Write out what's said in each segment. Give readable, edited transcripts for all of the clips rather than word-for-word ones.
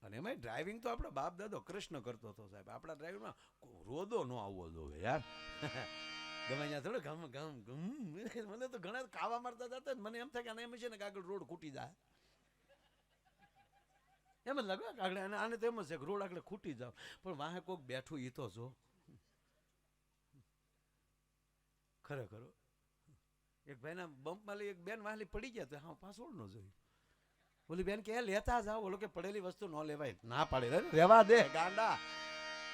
અને એમાં ડ્રાઇવિંગ તો આપણે બાપ દાદો કૃષ્ણ કરતો હતો સાહેબ. આપણા ડ્રાઇવિંગમાં રોદો ન આવવો જોઈએ યાર. ગમે ત્યાં થોડું ગમ ગમ ગમ. મને તો ઘણા કાવા મારતા જતા મને એમ થાય કે એમ છે ને કે આગળ રોડ ખૂટી જાય. એમ જ લાગે આગળ આને તો એમ જ છે કે રોડ આગળ ખૂટી જાવ, પણ વાહે કોઈક બેઠું એ તો જો ખરેખર. એક ભાઈના બમ્પમાં લઈ એક બેન વાહલી પડી ગયા તો હા પાછળ ન જોયું. ઓલી બેન કે લેતા જાઓ, ઓલો કે પડેલી વસ્તુ ન લેવાય. ના પાડે રેવા દે ગાંડા.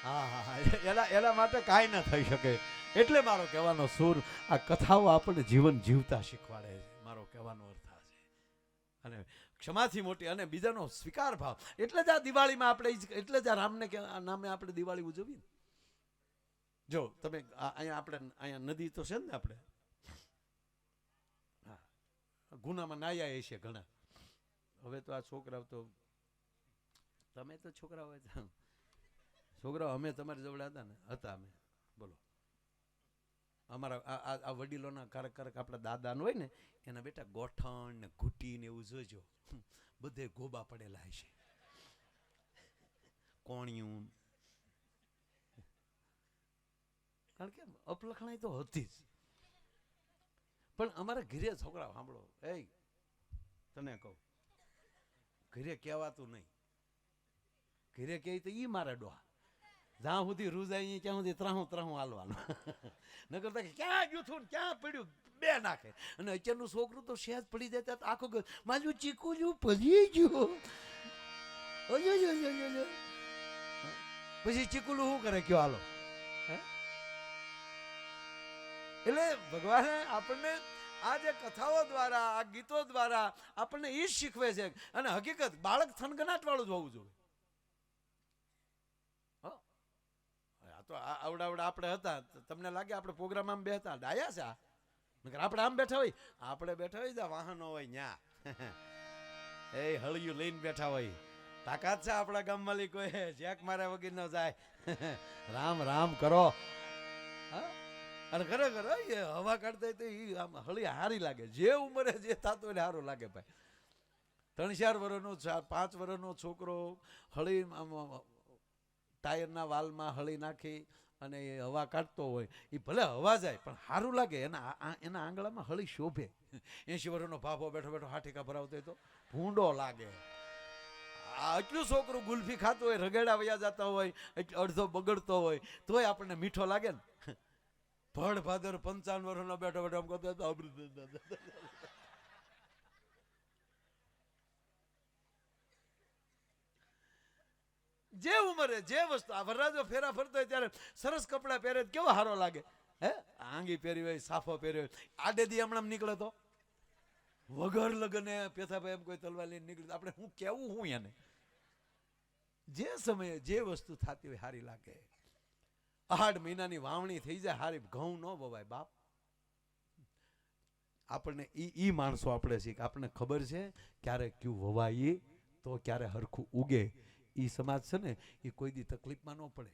હા હા હા, એના માટે કાંઈ ના થઈ શકે. એટલે મારો કહેવાનો સૂર, આ કથાઓ આપણને જીવન જીવતા શીખવાડે છે. મારો કહેવાનો અર્થ આ છે. અને ક્ષમાથી મોટી અને બીજાનો સ્વીકાર ભાવ. એટલે જ આ દિવાળીમાં આપણે એટલે જ આ રામને નામે આપણે દિવાળી ઉજવીએ. જો તમે અહીંયા આપણે અહીંયા નદી તો છે ને આપણે, હા, ગુનામાં નાયા છે ઘણા. હવે તો આ છોકરાઓ તો, તમે તો છોકરાઓ હતા, છોકરાઓ અમે તમારી જોડે હતા ને, હતા અમે, બોલો અમારા આ વડીલોના કારક કારક આપણા દાદા હોય ને એના બેટા ગોઠણ ને ઘૂંટી ને એવું જોજો, બધે ગોબા પડેલા છે, કોણિયું. કારણ કે અપલખણાઈ તો હતી જ. પણ અમારા ઘરે છોકરા સાંભળો, એ તને કહું, ઘરે કહેવાતું નહીં. ઘરે કહે તો ઈ મારે ડોહા, જ્યાં સુધી રૂજાઈ ત્યાં સુધી ત્રાહું ત્રાહું હાલવાનું. ન કરતા ક્યાં ગયું છું ક્યાં પડ્યું બે નાખે. અને અત્યારનું છોકરું તો સહેજ પડી જાય આખું મારું ચીકુ જેવું પડી ગયું. પછી ચીકુલું શું કરે કયો હાલો. એટલે ભગવાને આપણને આ જે કથાઓ દ્વારા આ ગીતો દ્વારા આપણને એ જ શીખવે છે. અને હકીકત બાળક થનગનાટ વાળું જ હોવું જોઈએ. તો આવડા આપણે હતા, તમને લાગે આપણે પ્રોગ્રામ આમ બેઠા ડાયા છે. આપણે આમ બેઠા હોય, આપણે બેઠા હોય વાહનો હોય ન્યા એ હળિયું લઈને બેઠા હોય. તાકાત છે આપણા ગામમાં લી કોઈ જેક મારે વગર ન જાય. રામ રામ કરો. અને ખરેખર હવા કાઢતા તો એ આમ હળી હારી લાગે. જે ઉંમરે જે થતું હોય સારું લાગે ભાઈ. 3-4 વર્ષનો 5 વર્ષનો છોકરો હળી ટાયરના વાલમાં હળી નાખી અને એ હવા કાઢતો હોય, એ ભલે હવા જાય પણ સારું લાગે. એના આંગળામાં હળી શોભે. 80 વર્ષનો ભાભો બેઠો બેઠો હાઠીકા ભરાવતો હોય તો ભૂંડો લાગે. એટલું છોકરું ગુલ્ફી ખાતું હોય, રગેડા વયા જતા હોય, અડધો બગડતો હોય તોય આપણને મીઠો લાગે ને. ભડ ભાદર 55 વર્ષનો બેઠો બેઠો આમ કરતો જે ઉંમરે જે વસ્તુ. આ વરરાજો ફેરા ફરતો હોય ત્યારે સરસ કપડા પહેરે કેવો સારો લાગે. હે આંગી પહેરી હોય, સાફો પહેર્યો હોય, આડેદી હમણાં નીકળે તો વગર લગને પેથાભાઈ એમ કોઈ તલવાર લઈને નીકળે આપણે હું કેવું હું એને. જે સમયે જે વસ્તુ થતી હોય સારી લાગે. 8 મહિનાની વાવણી થઈ જાય હારી, ઘઉં ન વવાય બાપ. આપણને ઈ માણસો આપણે છીએ કે આપણને ખબર છે ક્યારે ક્યું વવાય તો ક્યારે હરખું ઉગે. ઈ સમાજ છે ને એ કોઈ દી તકલીફમાં ન પડે.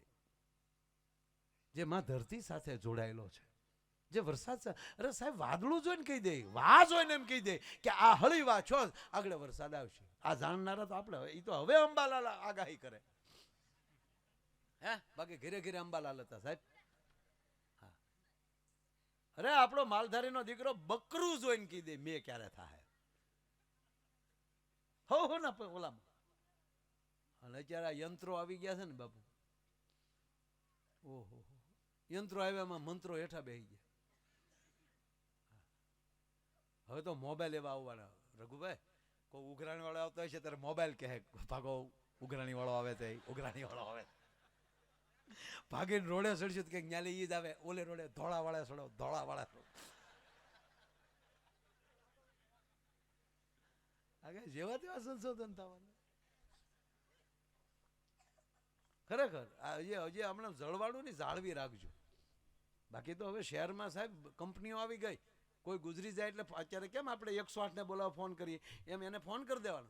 જે માં ધરતી સાથે જોડાયેલો છે, જે વરસાદ છે. અરે સાહેબ વાદળું જોઈને કહી દે, વાહ જોઈને એમ કહી દે કે આ હળી વાહ છો આગળ વરસાદ આવશે. આ જાણનારા તો આપણે, એ તો હવે અંબાલાલ આગાહી કરે. હે બાકી ઘરે ઘરે અંબાલાલ હતા સાહેબ. હા, અરે આપણો માલધારીનો દીકરો બકરું જોઈને કહી દે મેં ક્યારે થાય. હો ના ઓલામાં. અને અત્યારે આ યંત્રો આવી ગયા છે ને બાપુ, ઓહો યંત્રો આવ્યામાં મંત્રો હેઠા બેસી ગયા. હવે તો મોબાઈલ એવા આવવાના. રઘુભાઈ કોઈ ઉઘરાણી વાળો આવતો હોય છે ત્યારે મોબાઈલ કહે ભાગો ઉઘરાણી વાળો આવે તે ઉઘરાણી વાળો આવે. ભાગીને રોડે ચડશું તો કે ન્યાલી ઈ જ આવે, ઓલે રોડે ધોળા વાળા છોડો ધોળા વાળા છોડો. આગળ જેવા તેવા સંશોધન થવાના. ખરેખર હજી હમણાં જળવાળું ની જાળવી રાખજો. બાકી તો હવે શહેરમાં સાહેબ કંપનીઓ આવી ગઈ. કોઈ ગુજરી જાય એટલે અત્યારે કેમ આપણે 108 ને બોલાવો ફોન કરીએ એમ એને ફોન કરી દેવાનો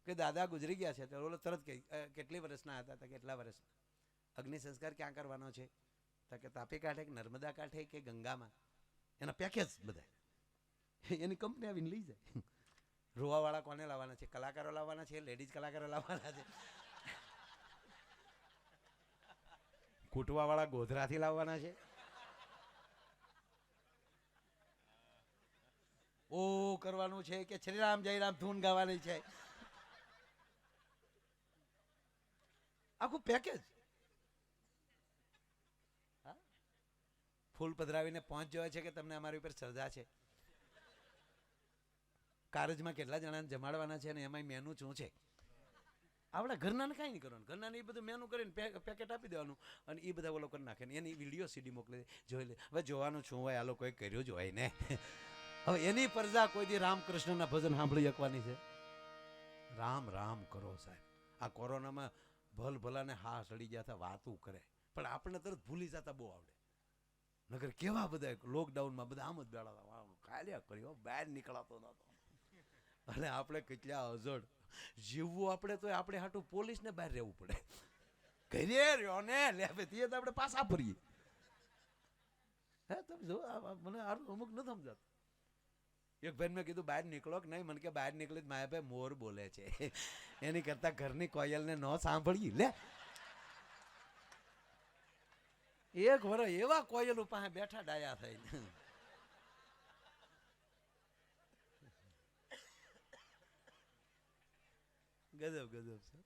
કે દાદા ગુજરી ગયા છે. તો ઓલો તરત કહી કેટલી વર્ષના હતા તો કેટલા વર્ષના. અગ્નિ સંસ્કાર ક્યાં કરવાનો છે તો કે તાપી કાંઠે કે નર્મદા કાંઠે કે ગંગામાં. એના પેકેજ બધા એની કંપની આવીને લઈ જાય. રોવાવાળા કોને લાવવાના છે? કલાકારો લાવવાના છે, લેડીઝ કલાકારો લાવવાના છે. કૂટવા વાળા ગોધરાથી લાવવાના છે. ઓ કરવાનું છે કે શ્રીરામ જયરામ ધૂન ગાવાની છે, આખું પેકેજ. ફૂલ પધરાવીને પહોંચ જવાય છે કે તમને અમારી ઉપર શ્રદ્ધા છે. કારજમાં કેટલા જણાને જમાડવાના છે ને એમાં મેનુ શું છે. આપણા ઘરનાને કાંઈ નહીં કરવાનું, ઘરનાને એ બધું મેનુ કરીને પેકેટ આપી દેવાનું અને એ બધા ઓલો કરી નાખે ને એની વિડીયો સીડી મોકલી જોઈ લે. હવે જોવાનું શું હોય, આ લોકોએ કર્યું જ હોય ને. હવે એની પ્રજા કોઈ દી રામકૃષ્ણના ભજન સાંભળી શકવાની છે? રામ રામ કરો સાહેબ. આ કોરોનામાં ભલ ભલાને હા સડી ગયા હતા, વાતું કરે પણ આપણે તરત ભૂલી જતા બહુ આવડે. નગર કેવા બધા લોકડાઉનમાં બધા આમ જ બેડા કાલ્યા કર્યો, બહાર નીકળાતો નતો. અને આપણે કેટલા અજડ જીવવું, આપણે તો આપણે હાટું પોલીસને બહાર રહેવું પડે. ઘરે રહ્યો ને લે તે તો આપણે પાછા ફરીએ. હે તમે જો મને અમુક ન સમજાતું. એક ભાઈ મેં કીધું બહાર નીકળો કે નહીં, મને કે બહાર નીકળી માયા ભાઈ મોર બોલે છે, એની કરતા ઘરની કોયલને ન સાંભળી લે. એક વર એવા કોયલ પાસે બેઠા ડાયા થઈને. ગજબ ગજબ છે.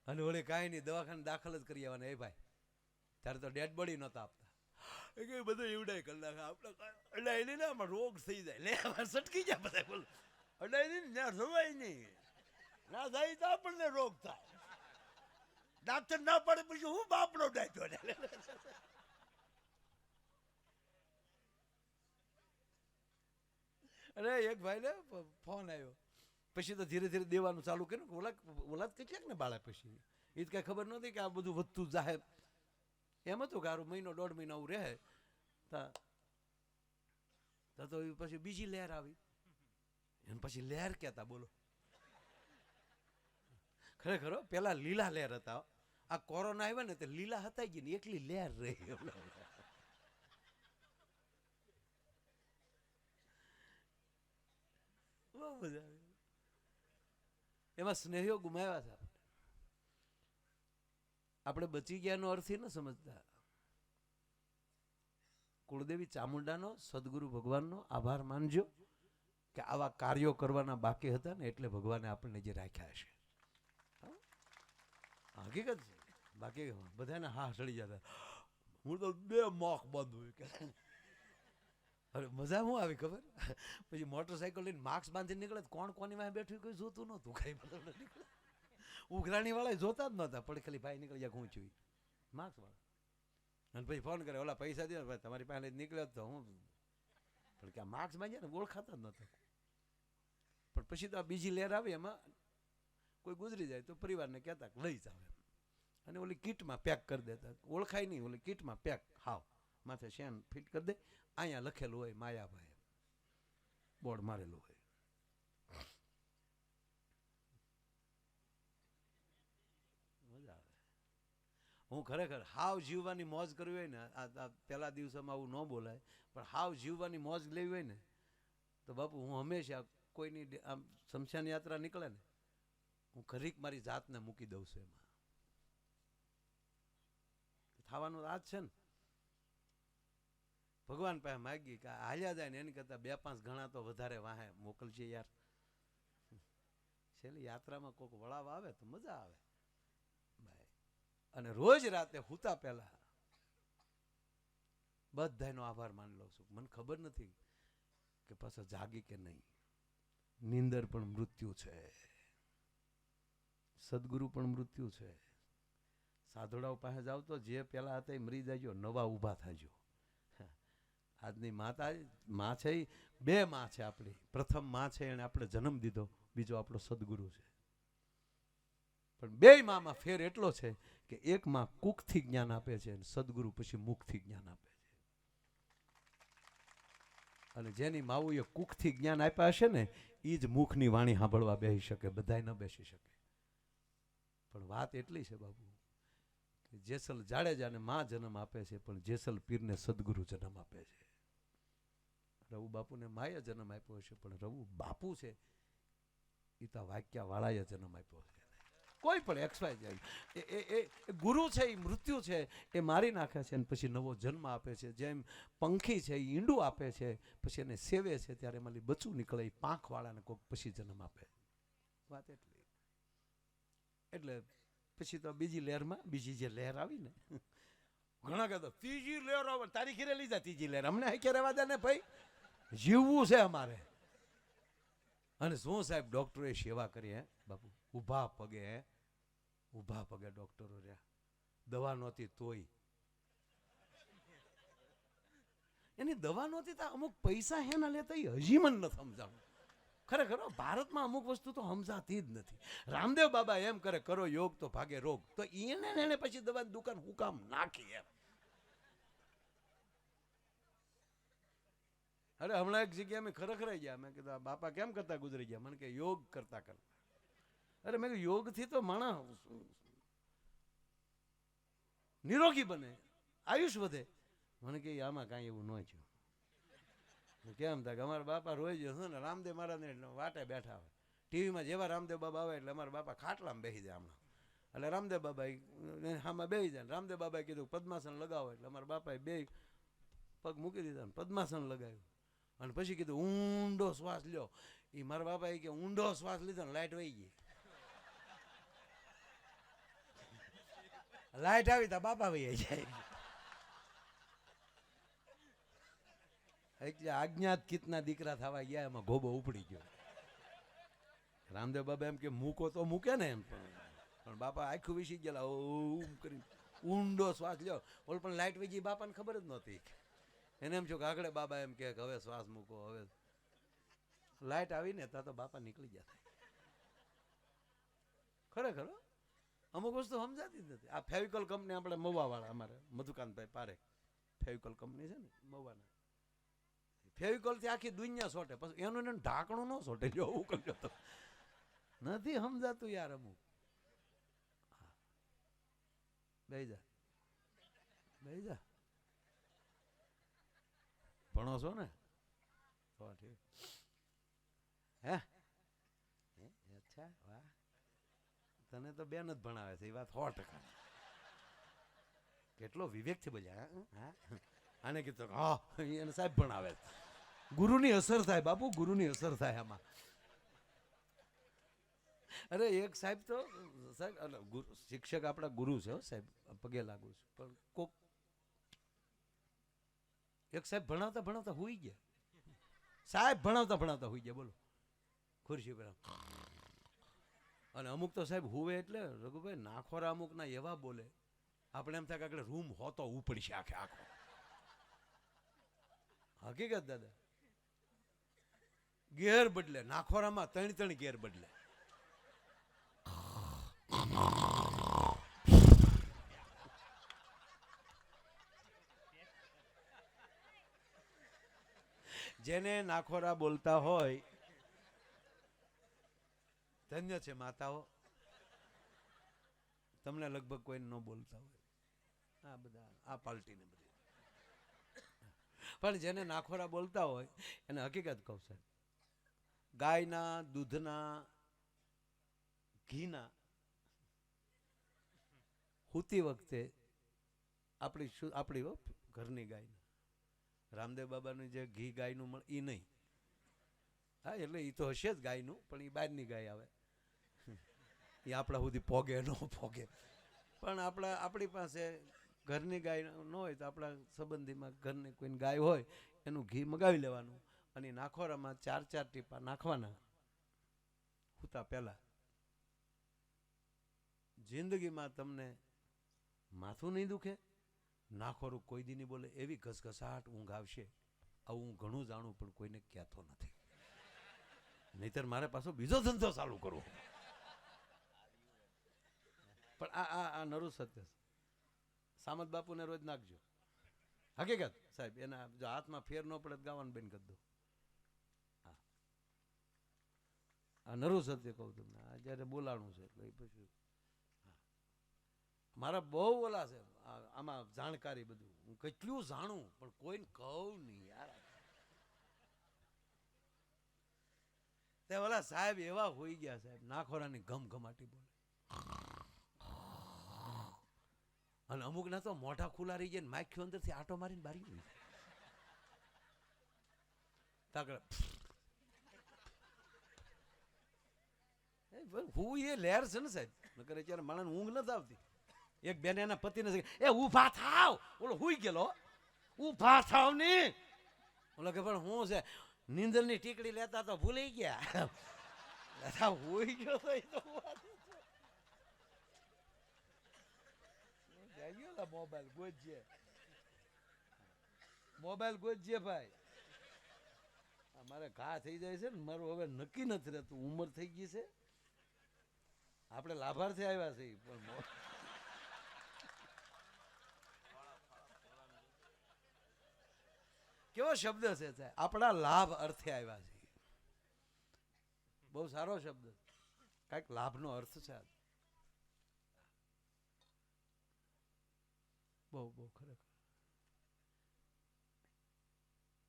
અને ઓલે કાંઈ નહીં, દવાખાને દાખલ જ કરી આવવાના. એ ભાઈ ત્યારે તો ડેડ બોડી નહોતા આપતા, એ બધું એવડાય કરી નાખે. આપણે અડાય નહીં ને આમાં રોગ થઈ જાય, લે સટકી જાય બધા. બોલો અડાય નહીં ને ત્યાં જવાય નહીં, ના જાય તો આપણને રોગ થાય. ડાક્ટર ના પડે પછી હું બાપડો ડાક્યો. અરે એક ભાઈ ને ફોન આવ્યો, પછી તો ધીરે ધીરે દેવાનું ચાલુ કર્યું. ઓલાદ કેટલાક ને બાળા પછી એ જ કઈ ખબર નહોતી કે આ બધું વધતું જાહે. એમ હતું કે આરું મહિનો દોઢ મહિનો આવું રહે તો પછી બીજી લહેર આવી. એને પછી લહેર કહેતા બોલો. ખરેખર પેલા લીલા લહેર હતા. આ કોરોના આવ્યા ને તે લીલા હતા ગઈ ને એકલી લહેર રહી. બહુ મજા આવી. એમાં સ્નેહીઓ ગુમાવ્યા છે. આપણે બચી ગયાનો અર્થ ન સમજતા. કુળદેવી ચામુંડાનો, સદગુરુ ભગવાનનો આભાર માનજો કે આવા કાર્યો કરવાના બાકી હતા ને એટલે ભગવાને આપણને જે રાખ્યા છે. હકીકત છે. બાકી બધાને હા સડી જતા. હું તો 2 મોખ બંધ હોય કે. અરે મજા શું આવી ખબર? પછી મોટરસાયકલ લઈને માસ્ક બાંધીને નીકળે, કોણ કોની વાંહે બેઠું કોઈ જોતું નહોતું. કઈ ઉઘરાણી વાળા જોતા જ નહોતા, પણ ખાલી ભાઈ નીકળી જાય હું છું માસ્ક વાળા. અને પછી ફોન કરે, ઓલા પૈસા દે ભાઈ તમારી પાસે નીકળ્યો તો હું. પણ કે આ માસ્ક બાંધ્યા ને ઓળખાતા જ નહોતા. પણ પછી તો આ બીજી લહેર આવી, એમાં કોઈ ગુજરી જાય તો પરિવારને કહેતા લઈ જાવ એમ. અને ઓલી કીટમાં પેક કરી દેતા, ઓળખાય નહીં, ઓલી કીટમાં પેક હાવ માથે શેન ફિટ કરી દે. અહીંયા લખેલું હોય માયાભાઈ, બોર્ડ મારેલું હોય. મજા આવે. હું ખરેખર હાવ જીવવાની મોજ કરવી હોય ને, આ પહેલા દિવસોમાં આવું ન બોલાય, પણ હાવ જીવવાની મોજ લેવી હોય ને તો બાપુ હું હંમેશા કોઈની આમ શમશાન યાત્રા નીકળે ને, હું ઘરીક મારી જાતને મૂકી દઉં છું. એમાં થવાનું આ જ છે ને. ભગવાન પાસે માગી કે હાલ્યા જાય ને એની કરતા 2-5 ગણા તો વધારે વાહે મોકલશે યાર. છેલ્લી યાત્રામાં કોઈક વળાવ આવે તો મજા આવે. અને રોજ રાતે હુતા પહેલા બધાનો આભાર માની લઉં છું. મને ખબર નથી કે પાછા જાગી કે નહીં. નીંદર પણ મૃત્યુ છે, સદગુરુ પણ મૃત્યુ છે. સાધુડાઓ પાસે જાવ તો જે પેલા હતા એ મરી જાયજો, નવા ઊભા થાજો. આજની માં છે, 2 માં છે આપણી. પ્રથમ માં છે એને આપણે જન્મ દીધો, બીજો આપણો સદગુરુ છે. પણ 2 માં ફેર એટલો છે કે એક માં કુખથી જ્ઞાન આપે છે અને સદગુરુ પછી મુખથી જ્ઞાન આપે છે. અને જેની માવુએ કુખથી જ્ઞાન આપ્યા હશે ને એ જ મુખની વાણી સાંભળવા બેસી શકે, બધાય ન બેસી શકે. પણ વાત એટલી છે બાબુ કે જેસલ જાડેજાને માં જન્મ આપે છે, પણ જેસલ પીરને સદગુરુ જન્મ આપે છે. રઘુ બાપુને માએ જન્મ આપ્યો છે, પણ રઘુ બાપુ છે એ તો વાક્યા વાળાએ જન્મ આપ્યો છે. કોઈ પણ XY જાય એ ગુરુ છે, એ મૃત્યુ છે એ મારી નાખે છે અને પછી નવો જન્મ આપે છે. જેમ પંખી છે એ ઈંડું આપે છે, પછી એને સેવે છે ત્યારે એમાંથી બચ્ચું નીકળે, એ પાંખવાળાને કોઈક પછી જન્મ આપે. વાત એટલી. એટલે પછી તો બીજી લહેરમાં બીજી જે લહેર આવી ને, ઘણા કહેતા ત્રીજી લહેર આવે, તારી ઘેરે લઈ જા ત્રીજી લહેર, અમને હાઈ રહેવા દે ને ભાઈ, જીવવું છે અમારે. અને શું સાહેબ ડોક્ટરોએ સેવા કરી હે બાપુ, ઊભા પગે ડોક્ટરો રહ્યા, દવા નહોતી તોય. એની દવા નહોતી તો અમુક પૈસા હેના લેતા એ હજી મને નથી સમજાણું. ખરેખર ભારતમાં અમુક વસ્તુ તો સમજાતી જ નથી. રામદેવ બાબા એમ કરે, કરો યોગ તો ભાગે રોગ, તો એને પછી દવાની દુકાન હું કામ નાખી એમ. અરે હમણાં એક જગ્યાએ મેં ખરેખર ગયા, મેં કીધું બાપા કેમ કરતા ગુજરી ગયા? મને કે યોગ કરતા. અરે મેં કીધું યોગથી તો માણસ નિરોગી બને, આયુષ વધે. મને કે આમાં કાંઈ એવું ન થયું. કેમ થાય કે અમારા બાપા રોજ છે ને રામદેવ મહારાજને વાટે બેઠા હોય, ટીવીમાં જેવા રામદેવ બાબા આવે એટલે અમારા બાપા ખાટલામાં બેસી જાય હમણાં. એટલે રામદેવ બાબા આમાં બેસી જાય. રામદેવ બાબાએ કીધું પદ્માસન લગાવો, એટલે અમારા બાપાએ બે પગ મૂકી દીધા ને પદ્માસન લગાવ્યું. અને પછી કીધું ઊંડો શ્વાસ લ્યો. એ મારા બાપાએ કે ઊંડો શ્વાસ લીધો ને લાઈટ વહી ગઈ. લાઈટ આવી તા બાપા વહી જાય. એટલે આજ્ઞાત કિતના દીકરા થવા ગયા, એમાં ગોબો ઉપડી ગયો. રામદેવ બાબા એમ કે મૂકો તો મૂકે ને એમ, પણ બાપા આખું વિસી ગયેલા ઓમ કરી ઊંડો શ્વાસ લ્યો. ઓલ પણ લાઈટ વહી ગઈ, બાપાને ખબર જ નહોતી. એને એમ છો કે આગળ બાબા એમ કે હવે શ્વાસ મૂકો. હવે લાઈટ આવી ને ત્યાં તો બાપા નીકળી ગયા. ખરેખર અમુક વસ્તુ સમજાતી જ નથી. આ ફેવિકોલ કંપની આપણે મવાવાળા, અમારે મધુકાંતભાઈ પારેખ ફેવિકોલ કંપની છે ને મવાના, ફેવિકોલ થી આખી દુનિયા સોટે, પછી એનું એને ઢાંકણું ન સોટે. એવું કર્યો તો નથી સમજાતું યાર. અમુક બે જા ભણો છો ને તો ઠીક હે? અચ્છા વાહ, તને તો બેન જ ભણાવે છે, એ વાત 100%. કેટલો વિવેક છે બોલ્યા. આને કીધું હા એને સાહેબ ભણાવે. ગુરુની અસર થાય બાપુ, ગુરુની અસર થાય આમાં. અરે એક સાહેબ તો સાહેબ શિક્ષક આપણા ગુરુ છે સાહેબ, પગે લાગુ છું, પણ કોક એક સાહેબ ભણાવતા ભણાવતા હોઈ ગયા. સાહેબ ભણાવતા હોઈ ગયા, બોલો ખુરશી પર. અને અમુક તો સાહેબ હુવે એટલે રઘુભાઈ નાખોરા અમુક ના એવા બોલે, આપણે એમ થાય કે રૂમ હોતો ઉપડશે આખે આખો. હકીકત દાદા, ગેર બદલે નાખોરામાં 3 ગેર બદલે. જેને નાખોરા બોલતા હોય ધન્ય છે માતાઓ, તમને લગભગ કોઈ ન બોલતા હોય આ બધા આ પાર્ટીને બધી. પણ જેને નાખોરા બોલતા હોય એને હકીકત કહું સાહેબ, ગાયના દૂધના ઘીના હુતી વખતે આપણી ઘરની ગાયના, રામદેવ બાબાનું જે ઘી ગાયનું મળે એ નહીં. હા એટલે એ તો હશે જ ગાયનું, પણ એ બહારની ગાય આવે, એ આપણા સુધી પોગે ન પોગે. પણ આપણી પાસે ઘરની ગાય ન હોય તો આપણા સંબંધીમાં ઘરની કોઈ ગાય હોય એનું ઘી મગાવી લેવાનું, અને નાખોરામાં 4 ટીપા નાખવાના હુતા પહેલા. જિંદગીમાં તમને માથું નહીં દુખે, નાખોરું કોઈ દી નહીં બોલે, એવી ઘસઘસાટ ઊંઘ આવશે. આવું હું ઘણું જાણું પણ કોઈને કહેતો નથી, નહીતર મારે પાછો બીજો ધંધો ચાલુ કરવો. પણ આ નરું સત્ય. સામત બાપુને રોજ નાખજો, હકીકત સાહેબ. એના જો હાથમાં ફેર ન પડે ગાવાનું બેન કરી દો. આ નરું સત્ય કહું તમને, આ જયારે બોલાણું છે એટલે પછી મારા બહુ ઓલા છે આમાં જાણકારી, બધું હું કેટલું જાણું પણ કોઈને કહું નહીં યાર. તે ઓલા સાહેબ એવા હોઈ ગયા સાહેબ, નાખોરાની ઘમઘમાટી બોલે. અને અમુક ના તો મોઢા ખુલ્લા રહી જાય, માખ્યું અંદરથી આટો મારીને બારી હોય તાકડે હું એ લહેર છે ને સાહેબ, નકર અત્યારે માણસ ઊંઘ નથી આવતી. એક બેન એના પતિને એ ઊભા થાવ, ઓલો હુઈ ગયેલો, ઊભા થાવ ને. ઓલો કે પણ હું છે, નીંદરની ટીકડી લેતા તો ભૂલી ગયા, હુઈ ગયો તો એ તો મોબાઈલ ગોજે, મોબાઈલ ગોજે ભાઈ. મારે ઘા થઈ જાય છે ને, મારું હવે નક્કી નથી રહેતું, ઉંમર થઈ ગઈ છે. આપણે લાભાર્થી આવ્યા છે પણ કેવો શબ્દ છે, આપણા લાભ અર્થે આવ્યા છે. બહુ સારો શબ્દ, કઈક લાભનો અર્થ છે. બહુ બહુ ખરેખર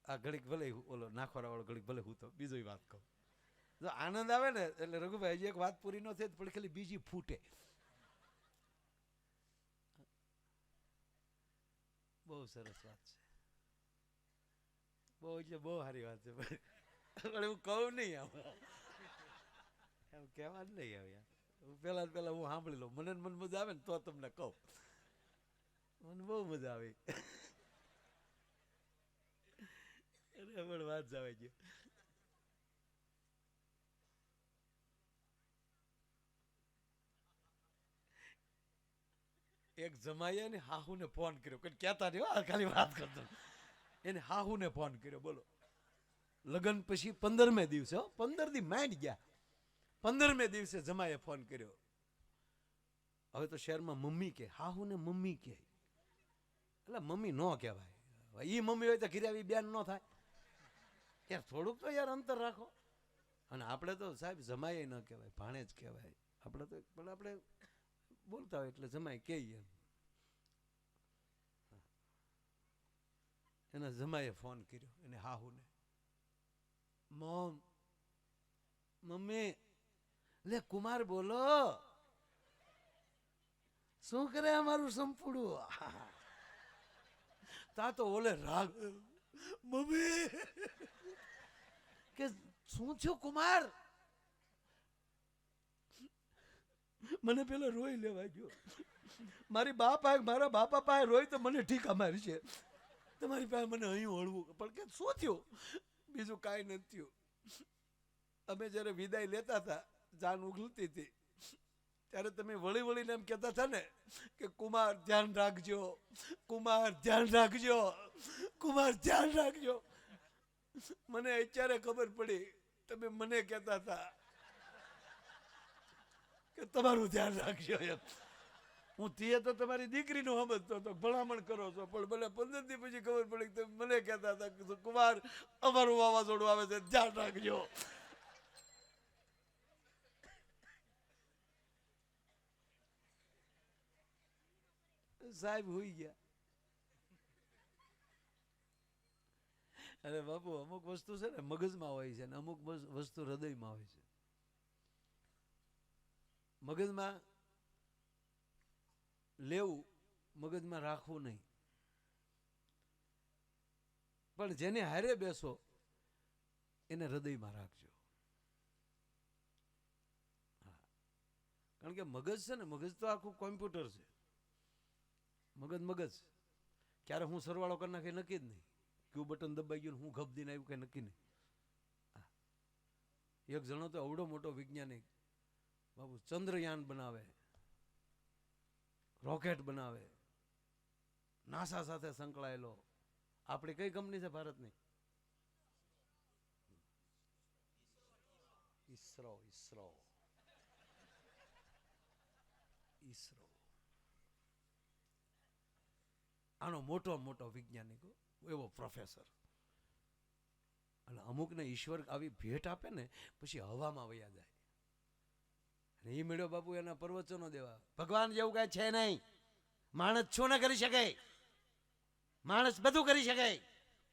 આ ઘડીક ભલે ઓલો નાખોરા વાળો ઘડીક ભલે હું તો બીજો વાત કહું. જો આનંદ આવે ને એટલે રઘુભાઈ હજી એક વાત પૂરી ન થઈ પણ ખાલી બીજી ફૂટે. બહુ સરસ વાત છે, બહુ એટલે બહુ સારી વાત છે, પણ હું કહું નહીં આમ, એમ કહેવા જ નહીં આવે. પેલા હું સાંભળી લઉં, મને મન મજા આવે ને તો તમને કહું, મને બહુ મજા આવી. પણ વાત જવાય ગઈ. એક જમાઈએ ને હાહુને ફોન કર્યો, કોઈ કહેતા નહીં, ખાલી વાત કરતો. એને હાહુને ફોન કર્યો, બોલો લગ્ન પછી 15મે દિવસે, 15 દી માંડ ગયા, 15મે દિવસે જમાઈએ ફોન કર્યો. હવે તો શહેરમાં મમ્મી કે, હાહુને મમ્મી કે, એટલે મમ્મી ન કહેવાય. એ મમ્મી હોય તો ઘરે આવી બેન ન થાય યાર, થોડુંક તો યાર અંતર રાખો. અને આપણે તો સાહેબ જમાય ન કહેવાય, ભાણે જ કહેવાય. આપણે તો પણ આપણે બોલતા હોય એટલે જમાય કહીએ. એના જમાએ ફોન કર્યો એને હાહુને, મમ્મી લે કુમાર બોલો, શું કરે અમારું સંપૂડું? તા તો ઓલે રાગ, મમ્મી કે શું થયું કુમાર? મને પેલો રોઈ લેવા ગયો, મારા બાપા પાસે રોય તો મને ઠીકા મારી છે, તમારી પાસે મને અહીં હળવું. પણ કે શું થયું? બીજું કાંઈ નથી થયું. અમે જ્યારે વિદાય લેતા હતા, જાન ઉગલતી હતી, ત્યારે તમે વળી વળીને એમ કહેતા હતા ને કે કુમાર ધ્યાન રાખજો, કુમાર ધ્યાન રાખજો, કુમાર ધ્યાન રાખજો. મને અત્યારે ખબર પડી તમે મને કહેતા હતા કે તમારું ધ્યાન રાખજો એમ. હું તે તો તમારી દીકરીનું સમજતો હતો, ભલામણ કરો છો, પણ મને 15 દી પછી ખબર પડી કે તમે મને કહેતા હતા કે કુમાર અમારું વાવાઝોડું આવે છે, ધ્યાન રાખજો. સાહેબ હોઈ ગયા. અરે બાપુ, અમુક વસ્તુ છે ને મગજમાં હોય છે ને અમુક વસ્તુ હૃદયમાં હોય છે. મગજમાં લેવું, મગજમાં રાખવું નહીં. પણ જેને હારે બેસો એને હૃદયમાં રાખજો. કારણ કે મગજ છે ને, મગજ તો આખું કોમ્પ્યુટર છે. મગજ ક્યારે હું સરવાળો કરી નાખે નક્કી જ નહીં. ક્યુ બટન દબાઈ ગયું, હું ગપ દઈને આવ્યું કઈ નક્કી નહીં. એક જણો તો અવડો મોટો વૈજ્ઞાનિક બાબુ, ચંદ્રયાન બનાવે, રોકેટ બનાવે, નાસા સાથે સંકળાયેલો. આપણી કઈ કંપની છે ભારતની? ઈસરો. આનો મોટો વૈજ્ઞાનિક, એવો પ્રોફેસર. અને અમુકને ઈશ્વર આવી ભેટ આપે ને પછી હવામાં વયા જાય. અને એ મેળો બાપુ એના પ્રવચનો દેવા, ભગવાન જેવું કઈ છે નહીં, માણસ શું ન કરી શકે, માણસ બધું કરી શકે.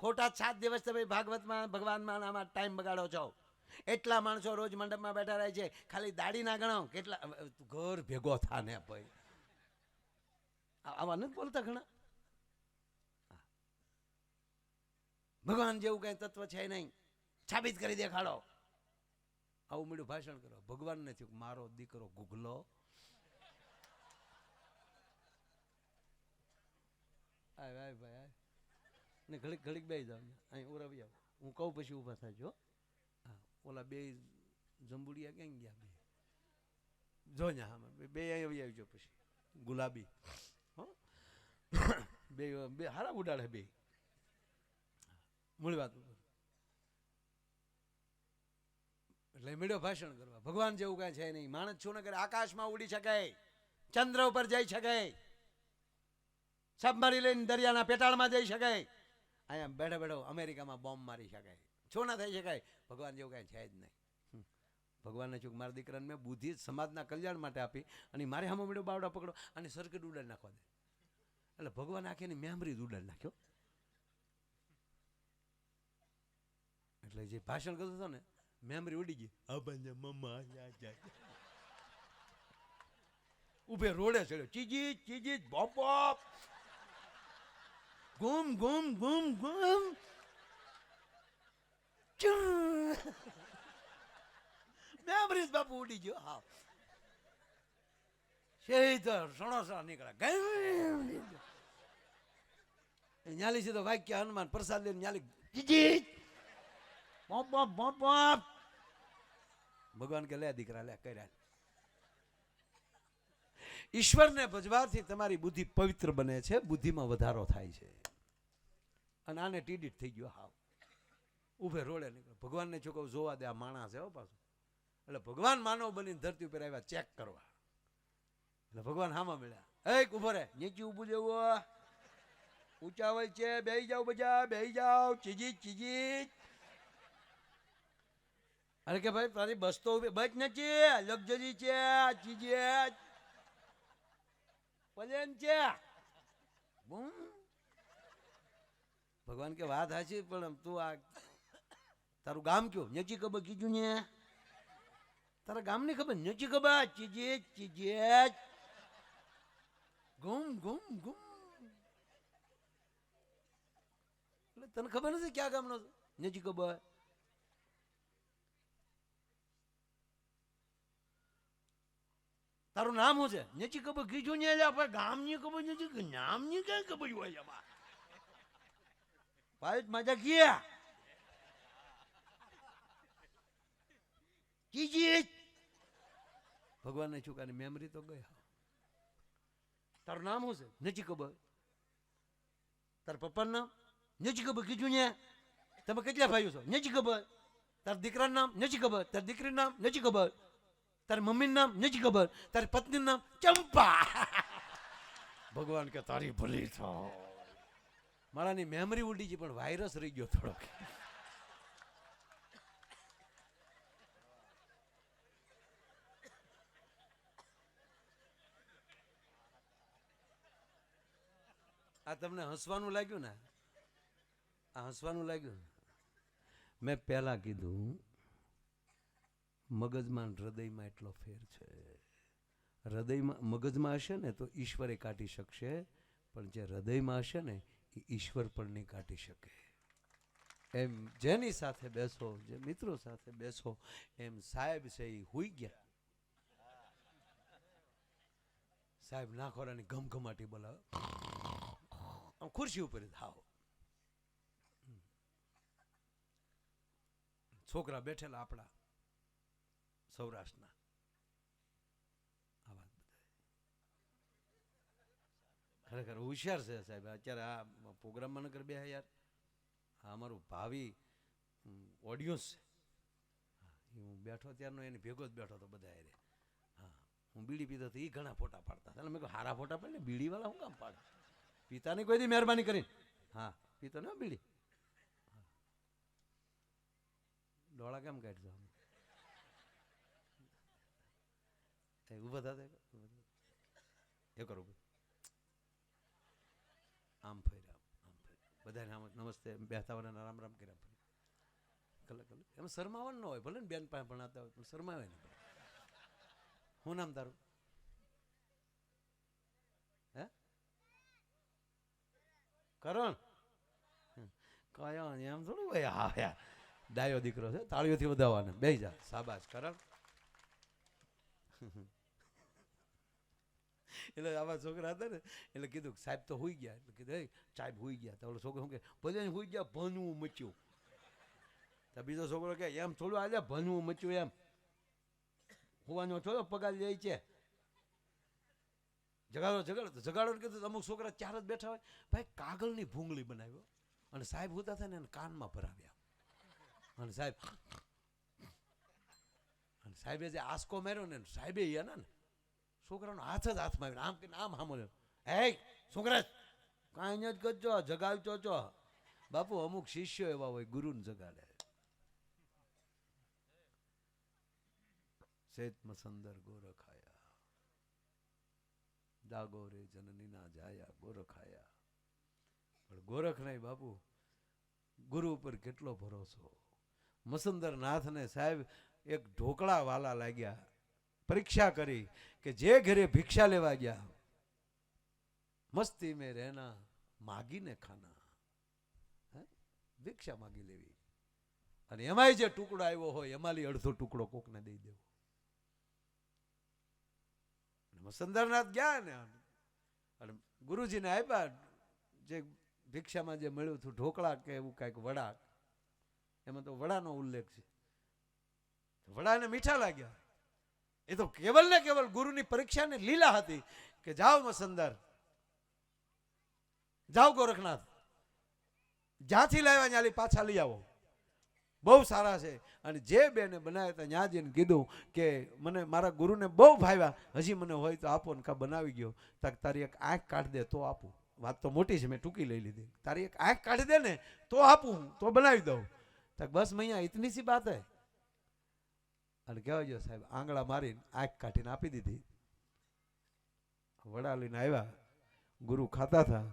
ખોટા 7 દિવસ તમે ભાગવતમાં ભગવાનમાં આમાં ટાઈમ બગાડો છો. એટલા માણસો રોજ મંડપમાં બેઠા રહે છે, ખાલી દાડી ના ગણાવ કેટલા. ઘર ભેગો થાને ભાઈ, આવા નથી બોલતા ઘણા. ભગવાન જેવું કઈ તત્વ છે નહીં, સાબિત કરી દેખાડો. આવું મળ્યું ભાષણ કરો. ભગવાનને થયું મારો દીકરો ગુગલો ભાઈ ને ઘડીક ઘડીક બે જાવ અહીં ઓરાવી આવો, હું કહું પછી ઊભા થાજો. હા, ઓલા બે જંબુડિયા ક્યાં ગયા? બે જો ને હા, બે આવી આવજો પછી ગુલાબી બે બે હારા ઉડાડે બે. મૂળ વાત એટલે મળ્યો ભાષણ કરવા. ભગવાન જેવું કાંઈ છે નહીં. માણસ શું ન કરે? આકાશમાં ઉડી શકે, ચંદ્ર ઉપર જઈ શકે, સબમરી લઈને દરિયાના પેટાળમાં જઈ શકે, અહીંયા બેઠો બેઠો અમેરિકામાં બોમ્બ મારી શકે. શું ના થઈ શકાય? ભગવાન જેવું કાંઈ છે જ નહીં. ભગવાનને ચૂક મારા દીકરાને મેં બુદ્ધિ સમાજના કલ્યાણ માટે આપી અને મારે સામે મળ્યો બાવડા પકડો અને સર્કિટ ઉડાડી નાખવા દે. એટલે ભગવાન આખીની મેમરી જ ઉડાડી નાખ્યો. એટલે જે ભાષણ કરતો હતો ને, મેમરી ઉડી ગઈ. ઉભે રોડે ચડ્યો, ચીજી ચીજી બોપ બોપ, ગુમ ગુમ ગુમ ગુમ, મેમરી બાપુ ઉડી ગયો. હા, સણોસા નીકળ્યા. ન્યાલી સીધો વાક્ય હનુમાન પ્રસાદ લઈને ન્યાલી ચીજી બોપ બોપ બોપ બોપ. ભગવાન કે લે દીકરા લે કર્યા. ઈશ્વરને ભજવાથી તમારી બુદ્ધિ પવિત્ર બને છે, બુદ્ધિમાં વધારો થાય છે. અને આને ટીડીટ થઈ ગયો. હાવ ઉભે રોડે નીકળે. ભગવાનને ચોખ્ખો જોવા દે, આ માણસ છે હો પાછું. એટલે ભગવાન માનવ બનીને ધરતી ઉપર આવ્યા ચેક કરવા. એટલે ભગવાન હામાં મળ્યા. એક ઉભો રે, નીચે ઉભું જવું, ઊંચા હોય છે, બેહી જાવ બધા, બેહી જાવ, ચીજી ચીજી. અરે કે ભાઈ તારી બસ તો બસ નથી, લક્ઝરી છે, ચીજી પ્લેન છે. ભગવાન કે વાત હાચી, પણ તું આ તારું ગામ કયો? નજી ખબર કીધું ને, તારા ગામ ની ખબર નજી ખબર, ચીજી ચીજી ગુમ ગુમ ગુમ. એટલે તને ખબર નથી ક્યાં ગામનો નજી ખબર? તારું નામ શું છે? નજી ખબર કીધું ને, આપણે ગામ ની ખબર નથી, નામ ની કઈ ખબર હોય? ભાઈ મજા ગયા ચીજી. ભગવાન ને ચૂકાની મેમરી તો ગયા. તારું નામ શું છે? નથી ખબર. તારા પપ્પાનું નામ નથી ખબર કીધું ને. તમે કેટલા ભાઈઓ છો? નથી ખબર. તારા દીકરાનું નામ નથી ખબર. તારી દીકરીનું નામ નથી ખબર. તારી મમ્મીનું નામ નથી ખબર. તારી પત્નીનું નામ ચંપા. ભગવાન કે તારી ભલી થાવ. મારાની મેમરી ઉડી ગઈ, પણ વાયરસ રહી ગયો થોડોક. આ તમને હસવાનું લાગ્યું ને? આ હસવાનું લાગ્યું? મેં પહેલા કીધું મગજમાં હૃદયમાં એટલો ફેર છે. હૃદયમાં મગજમાં હશે ને તો ઈશ્વરે કાઢી શકશે, પણ જે હૃદયમાં હશે ને એ ઈશ્વર પણ નહીં કાઢી શકે. એમ જેની સાથે બેસો, જે મિત્રો સાથે બેસો, એમ સાહેબ છે એ હુઈ ગયા. સાહેબ નાખોરાની ઘમઘમાટી બોલાવે, ખુરશી ઉપર થાવ. છોકરા બેઠેલા આપણા સૌરાષ્ટ્રના. આ વાત બધા ખરેખર હોશિયાર છે સાહેબ. અત્યારે આ પ્રોગ્રામમાં નગર બે યાર, આ અમારું ભાવિ ઓડિયન્સ છે. હું બેઠો ત્યારનો એની ભેગો જ બેઠો હતો બધા હારે. હા, હું બીડી પીતો તો એ ઘણા ફોટા પાડતા. એટલે મેં કહું હારા ફોટા પાડે ને, બીડીવાળા હું કામ પાડે? પિતાની કોઈ દી મહેરબાની કરીને. હા, પીતો ને બીડી. ડોળા કેમ કાઢશો? ઉભા થતા એ કરો, આમ ફર્યા, આમ ફર્યા, બધાને નમસ્તે બેહતા વાળાને રામ રામ કર્યા. એમાં શરમાવાનું ન હોય, ભલે ને બેન પાસે ભણાતા હોય પણ શરમાવે ને. શું નામ તારું? હે? કરણ? કયો એમ થોડું હોય. હા યાર, ડાયો દીકરો છે, તાળીઓથી વધાવવાને. બેસી જા, શાબાશ કરણ. એટલે આવા છોકરા હતા ને એટલે કીધું સાહેબ તો હુઈ ગયા. એટલે કીધું એ સાહેબ હુઈ ગયા. તો ઓલો છોકરો શું કે ભલે હુઈ ગયા, ભનવું મચ્યું. તો બીજો છોકરો કે એમ થોડું આજે ભનવું મચ્યું, એમ હોવાનો થોડો પગાર લે છે. જગાડો જગાડો તો જગાડો ને કીધું. અમુક છોકરા ચાર જ બેઠા હોય, ભાઈ કાગળની ભૂંગળી બનાવ્યો અને સાહેબ હોતા થાય ને એને કાનમાં ભરાવ્યા. અને સાહેબે જે આસકો માર્યો ને સાહેબે એના ને છોકરાનો હાથ જ હાથમાં આવ્યો. આમ કે આમ સાંભળ્યો, હે છોકરા કાંઈ જ કરજો, જગાડતો છો. બાપુ અમુક શિષ્યો એવા હોય ગુરુને જગાડે. શેત મસંદર ગોરખાયા, જાગો રે જનનીના જાયા ગોરખાયા. પણ ગોરખ નહીં બાપુ, ગુરુ ઉપર કેટલો ભરોસો. મસંદર નાથને સાહેબ એક ઢોકળા વાલા લાગ્યા. પરીક્ષા કરી કે જે ઘરે ભિક્ષા લેવા ગયા, મસ્તી મેં રહેના માગીને ખાના, ભિક્ષા માગી લેવી. અને એમાંય જે ટુકડો આવ્યો હોય એમાંથી અડધો ટુકડો કોકને દઈ દેવો. મસંદરનાથ ગયા ને અને ગુરુજીને આપ્યા જે ભિક્ષામાં જે મળ્યું હતું ઢોકળા કે એવું કાંઈક વડા, એમાં તો વડાનો ઉલ્લેખ છે. વડાને મીઠા લાગ્યા. એ તો કેવલ ને કેવલ ગુરુની પરીક્ષાને લીલા હતી કે જાઓ મસંદર, જાઓ ગોરખનાથ, જ્યાંથી લાવ્યા ત્યાંથી પાછા લઈ આવો, બહુ સારા છે. અને જે બેને બનાવ્યા હતા ત્યાં જઈને કીધું કે મને મારા ગુરુને બહુ ભાવ્યા, હજી મને હોય તો આપો. ને કા બનાવી ગયો તારી એક આંખ કાઢી દે તો આપું. વાત તો મોટી છે, મેં ટૂંકી લઈ લીધી. તારી એક આંખ કાઢી દે ને તો આપું, તો બનાવી દઉં. તક બસ મૈયા ઇતની સી બાત હે. અને કહેવાય જો સાહેબ આંગળા મારીને આંખ કાઢીને આપી દીધી. વડા લઈને આવ્યા, ગુરુ ખાતા હતા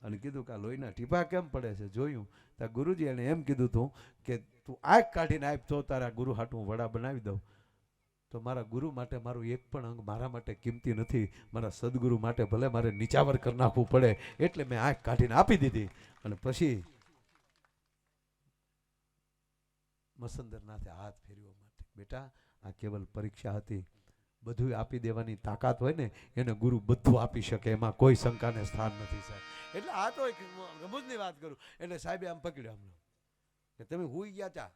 અને કીધું કે આ લોહીના ટીપા કેમ પડે છે જોયું. તો ગુરુજી એને એમ કીધું હતું કે તું આંખ કાઢીને આપ તો તારા ગુરુ હાટું હું વડા બનાવી દઉં. તો મારા ગુરુ માટે મારું એક પણ અંગ મારા માટે કિંમતી નથી. મારા સદગુરુ માટે ભલે મારે નીચાવર કરી નાખવું પડે એટલે મેં આંખ કાઢીને આપી દીધી. અને પછી મસંદરનાથે હાથ ફેરવ્યો માટે, બેટા આ કેવલ પરીક્ષા હતી, બધું આપી દેવાની તાકાત હોય ને એને ગુરુ બધું આપી શકે, એમાં કોઈ શંકાને સ્થાન નથી સાહેબ. એટલે આ તો એક રમૂજની વાત કરું. એટલે સાહેબે આમ પકડ્યો અમને કે તમે હુઈ ગયા તા.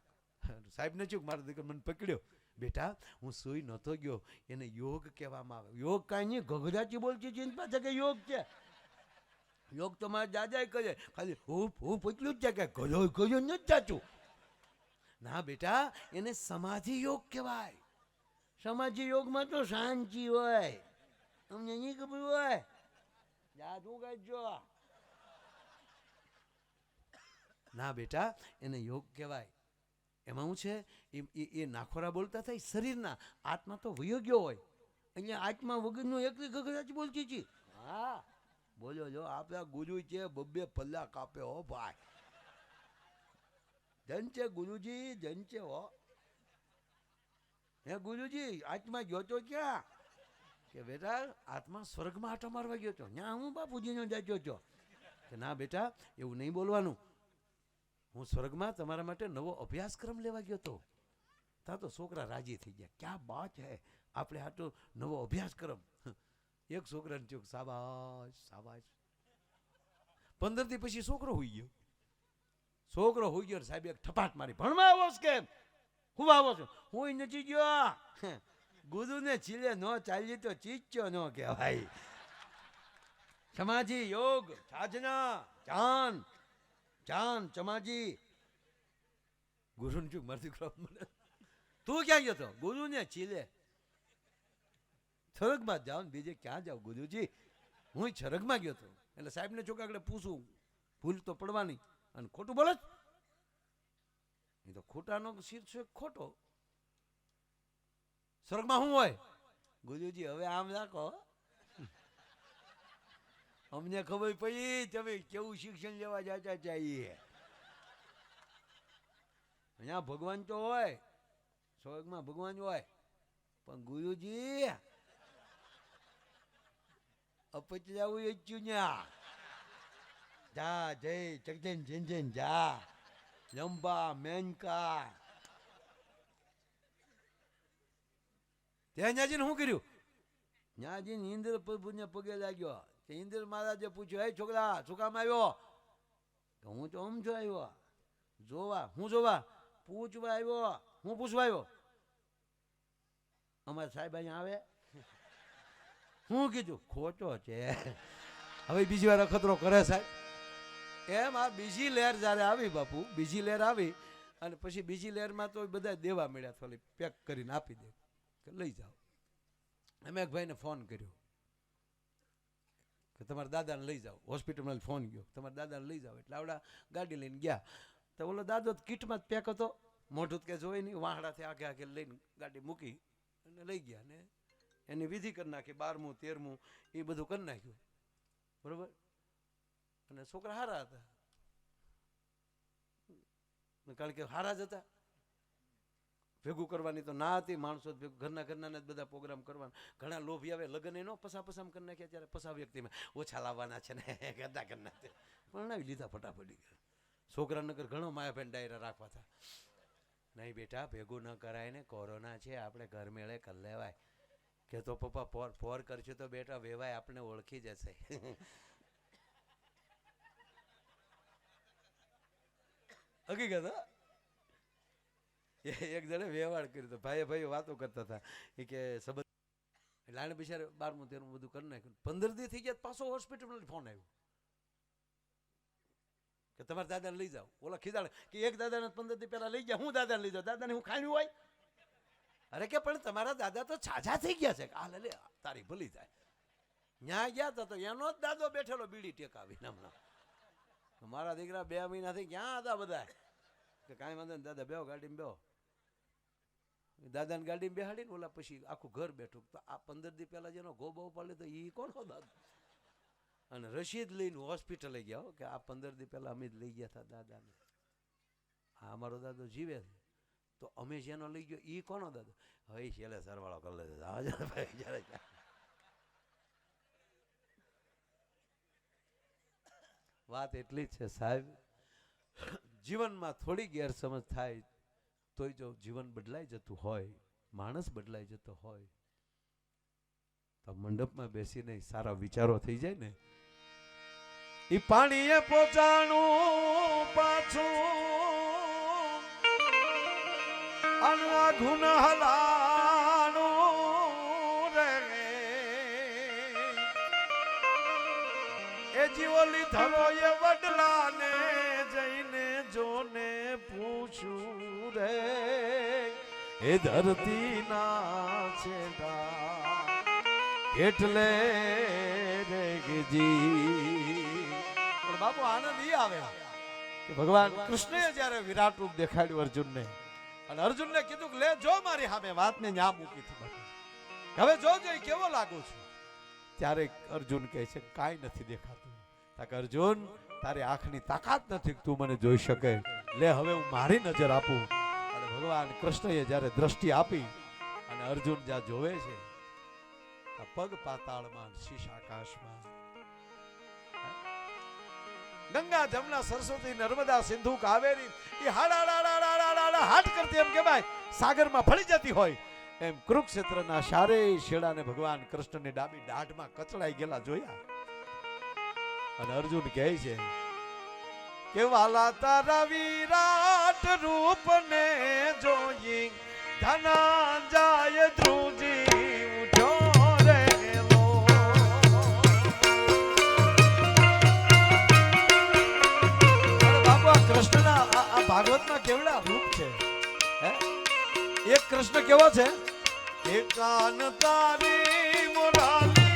સાહેબને ચૂક મારો દીકરો મને પકડ્યો. બેટા હું સુઈ નહોતો ગયો, એને યોગ કહેવામાં આવે. યોગ કાંઈ નહીં, ગગડાચી બોલતી છે પાછા કે યોગ છે. યોગ તો મારે દાદાએ કરે, ખાલી હું પૂછલું જ છે કે ગયો ગયો નથી ચાચું. ના બેટા એને સમાધિ યોગ કહેવાય. સમાધિ યોગમાં તો શાંતિ હોય, અમને નહીં ખબર હોય. જાદુ કરજો. ના બેટા એને યોગ કહેવાય. એમાં શું છે એ નાખોરા બોલતા થાય શરીરના, આત્મા તો વયો ગયો હોય. અહીંયા આત્મા વગરનું એકલી ગગડાચ બોલતી હતી. હા બોલો જો આપણા ગુરુ છે, બબ્બે પલ્લા કાપે હો ભાઈ. ધન છે ગુરુજી, ધન છે હો. હે ગુરુજી આત્મા ગયો તો ક્યાં? કે બેટા આત્મા સ્વર્ગમાં આટો મારવા ગયો તો. ત્યાં હું બાપુજીનો જાજો છો. કે ના બેટા એવું નહીં બોલવાનું, હું સ્વર્ગમાં તમારા માટે નવો અભ્યાસક્રમ લેવા ગયો તો. ત્યાં તો છોકરા રાજી થઈ ગયા, ક્યાં બાત હે, આપણે આટલો નવો અભ્યાસક્રમ. એક છોકરાને ચોક શાબાશ શાબાશ. 15 દી પછી છોકરો હોઈ ગયો. છોકરો હોઈ ગયો, સાહેબ એક થપાટ મારી, ભણવા આવો છો કેમ? હું આવો છો? હું નથી ગયો. ગુરુને ચીલે ન ચાલી તો ચીચ્યો ન કહેવાય. સમાધિ યોગ સાધના ચાન ચાન સમાધિ. ગુરુને ચૂક મારી દીકરો મને, તું ક્યાં ગયો તો? ગુરુને ચીલે. છરગમાં જાઓ ને બીજે ક્યાં જાઓ ગુરુજી? હું છરગમાં ગયો હતો. એટલે સાહેબને ચોકાગડે પૂછું, ભૂલ તો પડવાની. અને ખોટું બોલે એ તો ખોટાનો શીર્ષક ખોટો. સ્વર્ગમાં શું હોય? ગુરુજી હવે આમ રાખો, અમને ખબર પડી તમે કેવું શિક્ષણ લેવા જતા ચાહીએ. અહીંયા ભગવાન તો હોય, સ્વર્ગમાં ભગવાન હોય, પણ ગુરુજી અપચ જવું ઈચ્છ્યું ન્યા. જા જય જગજન જન જા લંબા મેનકા. ત્યાં ન્યાજીને શું કર્યું? ન્યાજીને ઇન્દ્ર પ્રભુને પગે લાગ્યો. ઇન્દ્ર મહારાજે પૂછ્યું, હે છોકરા શું કામ આવ્યો? હું તો આમ જો આવ્યો જોવા. હું જોવા? પૂછવા આવ્યો. હું પૂછવા આવ્યો? અમારા સાહેબ અહીંયા આવે. હું કીધું ખોટો છે. હવે બીજી વાર અખતરો કરે સાહેબ. એમ આ બીજી લહેર જ્યારે આવી બાપુ, બીજી લહેર આવી અને પછી બીજી લહેરમાં તો બધા દેવા મળ્યા, થોડી પેક કરીને આપી દે કે લઈ જાઓ. અમે એક ભાઈને ફોન કર્યો કે તમારા દાદાને લઈ જાઓ. હોસ્પિટલમાં ફોન ગયો તમારા દાદાને લઈ જાઓ. એટલે આવડા ગાડી લઈને ગયા. તો ઓલો દાદો કિટમાં જ પેક હતો, મોઢું કે જોઈ નહીં, વાહડાથી આગે આગે લઈને ગાડી મૂકી અને લઈ ગયા. ને એની વિધિ કરી નાખી, 12મું 13મું એ બધું કરી નાખ્યું. બરોબર. અને છોકરા હારા હતા, કારણ કે હારા જ હતા. ભેગું કરવાની તો ના હતી, માણસો ઘરના જ બધા પ્રોગ્રામ કરવાના. ઘણા લોભી આવે, લગ્ન એનો પસામ કરી નાખ્યા. ત્યારે પસા વ્યક્તિમાં ઓછા લાવવાના છે ને ગદા કરી નાખે, પરણાવી લીધા ફટાફટી. છોકરા નગર ઘણો માયાભાઈ ડાયરા રાખવા હતા. નહીં બેટા ભેગું ન કરાય ને, કોરોના છે, આપણે ઘર મેળે કરી લેવાય. કે તો પપ્પા પોર કરશે તો બેટા વેવાય આપણે ઓળખી જશે. હકીકત. એક જણે વ્યવહાર કર્યો તો ભાઈ વાતો કરતા હતા કે સંબંધ. એટલે આને બિચારે 12મું 13મું બધું કરી નાખ્યું. 15 દી થઈ ગયા, પાછો હોસ્પિટલમાં ફોન આવ્યો કે તમારા દાદાને લઈ જાઓ. ઓલા ખીજાડે કે એક દાદાને 15 દી પહેલા લઈ ગયા, હું દાદાને લઈ જાઉં? દાદાને હું ખાયું હોય? અરે કે પણ તમારા દાદા તો છાછા થઈ ગયા છે. આ લે તારી ભલી થાય. ન્યા ગયા હતા તો એનો જ દાદો બેઠેલો બીડી ટેકાવી નામના. મારા દીકરા 2 મહિનાથી ક્યાં હતા બધા? કે કાંઈ વાંધો ને દાદા બેહો, ગાડીમાં બેહો. દાદાને ગાડીમાં બેહાડીને ઓલા પછી આખું ઘર બેઠું. તો આ 15 દી પહેલા જેનો ગોબો પડે તો એ કોનો દાદો? અને રસીદ લઈને હોસ્પિટલે ગયા કે આ 15 દી પહેલા અમે જ લઈ ગયા હતા દાદાને. હા અમારો દાદો જીવે છે. તો અમે જેનો લઈ ગયો એ કોનો દાદો? હવે છેલ્લે સરવાળો કરી લેજો. વાત એટલી જ છે સાહેબ, જીવનમાં થોડી ગેરસમજ થાય તોય જો જીવન બદલાઈ જતું હોય, માણસ બદલાઈ જતો હોય, તો મંડપમાં બેસીને સારા વિચારો થઈ જાય ને. એ પાણીએ પોચાણું પાછું અનવા ગુણ હલાણું રે એ જીવોલી ધરો એ વડલાને જઈને જોને પૂછું રે એ ધરતી ના છેડા એટલે રે જી. પણ બાપુ આનંદ ઈ આવે કે ભગવાન કૃષ્ણએ જ્યારે વિરાટ રૂપ દેખાડ્યું અર્જુનને, અને અર્જુનને કીધું કે લે જો મારી સામે વાતને ન્યા મૂકી હતી, હવે જોજો કેવો લાગુ છું. ત્યારે અર્જુન કહે છે કાંઈ નથી દેખાતું. તાકે અર્જુન તારી આંખની તાકાત નથી તું મને જોઈ શકે, લે હવે હું મારી નજર આપું. અને ભગવાન કૃષ્ણએ જ્યારે દ્રષ્ટિ આપી અને અર્જુન જ્યાં જોવે છે પગ પાતાળમાં, શીશ આકાશમાં, ગંગા જમના સરસ્વતી નર્મદા સિંધુ કાવેરી એ હાટ કરતી એમ કે ભાઈ સાગરમાં ફળી જતી હોય એમ કુરુક્ષેત્રના શારે શેડાને ભગવાન કૃષ્ણની ડાબી દાઢમાં કચડાઈ ગયેલા જોયા. અને અર્જુન કહે છે કે વાલા તારા વિરાટ રૂપને જોઈ ધનંજય ધ્રુજી ઉઠ્યો રે લો. બાપા કૃષ્ણના આ ભાગવતમાં કેવડા રૂપ છે. એક કૃષ્ણ કેવો છે? એક કાન તારી મુરાલી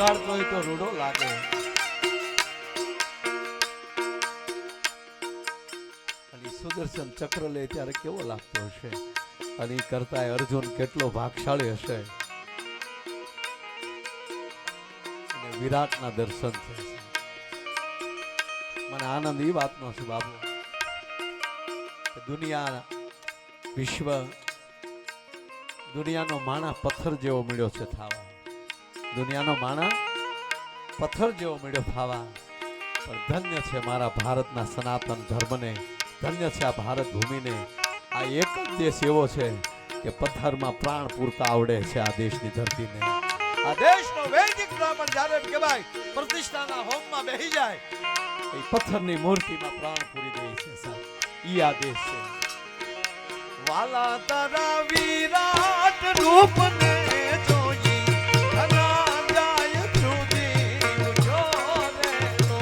વગાડતો હોય તો રૂડો લાગે. અને સુદર્શન ચક્ર લે ત્યારે કેવો લાગતો હશે, અને એ કરતા અર્જુન કેટલો ભાગશાળી હશે. અને વિરાટના દર્શન થશે. મને આનંદ એ વાતનો છે બાબુ, દુનિયા વિશ્વ દુનિયાનો માણા પથ્થર જેવો મળ્યો છે થાવા. દુનિયાનો માણા પથ્થર જેવો મળ્યો થાવા. પણ ધન્ય છે મારા ભારતના સનાતન ધર્મને, ધન્ય છે આ ભારત ભૂમિને. આ એક જ દેશ એવો છે કે પથ્થરમાં પ્રાણ પૂરતા આવડે છે આ દેશની ધરતીને. આ દેશનો વૈદિક બ્રાહ્મણ જ્યારે કહેવાય પ્રતિષ્ઠાના હોમમાં બેહી જાય, એ પથ્થરની મૂર્તિમાં પ્રાણ પૂરી દે છે સાહેબ. ઈ આ દેશ છે. વાલા તારા વિરાટ રૂપને જોઈ ધના જાય ધ્રુજી ઉજો રે લો.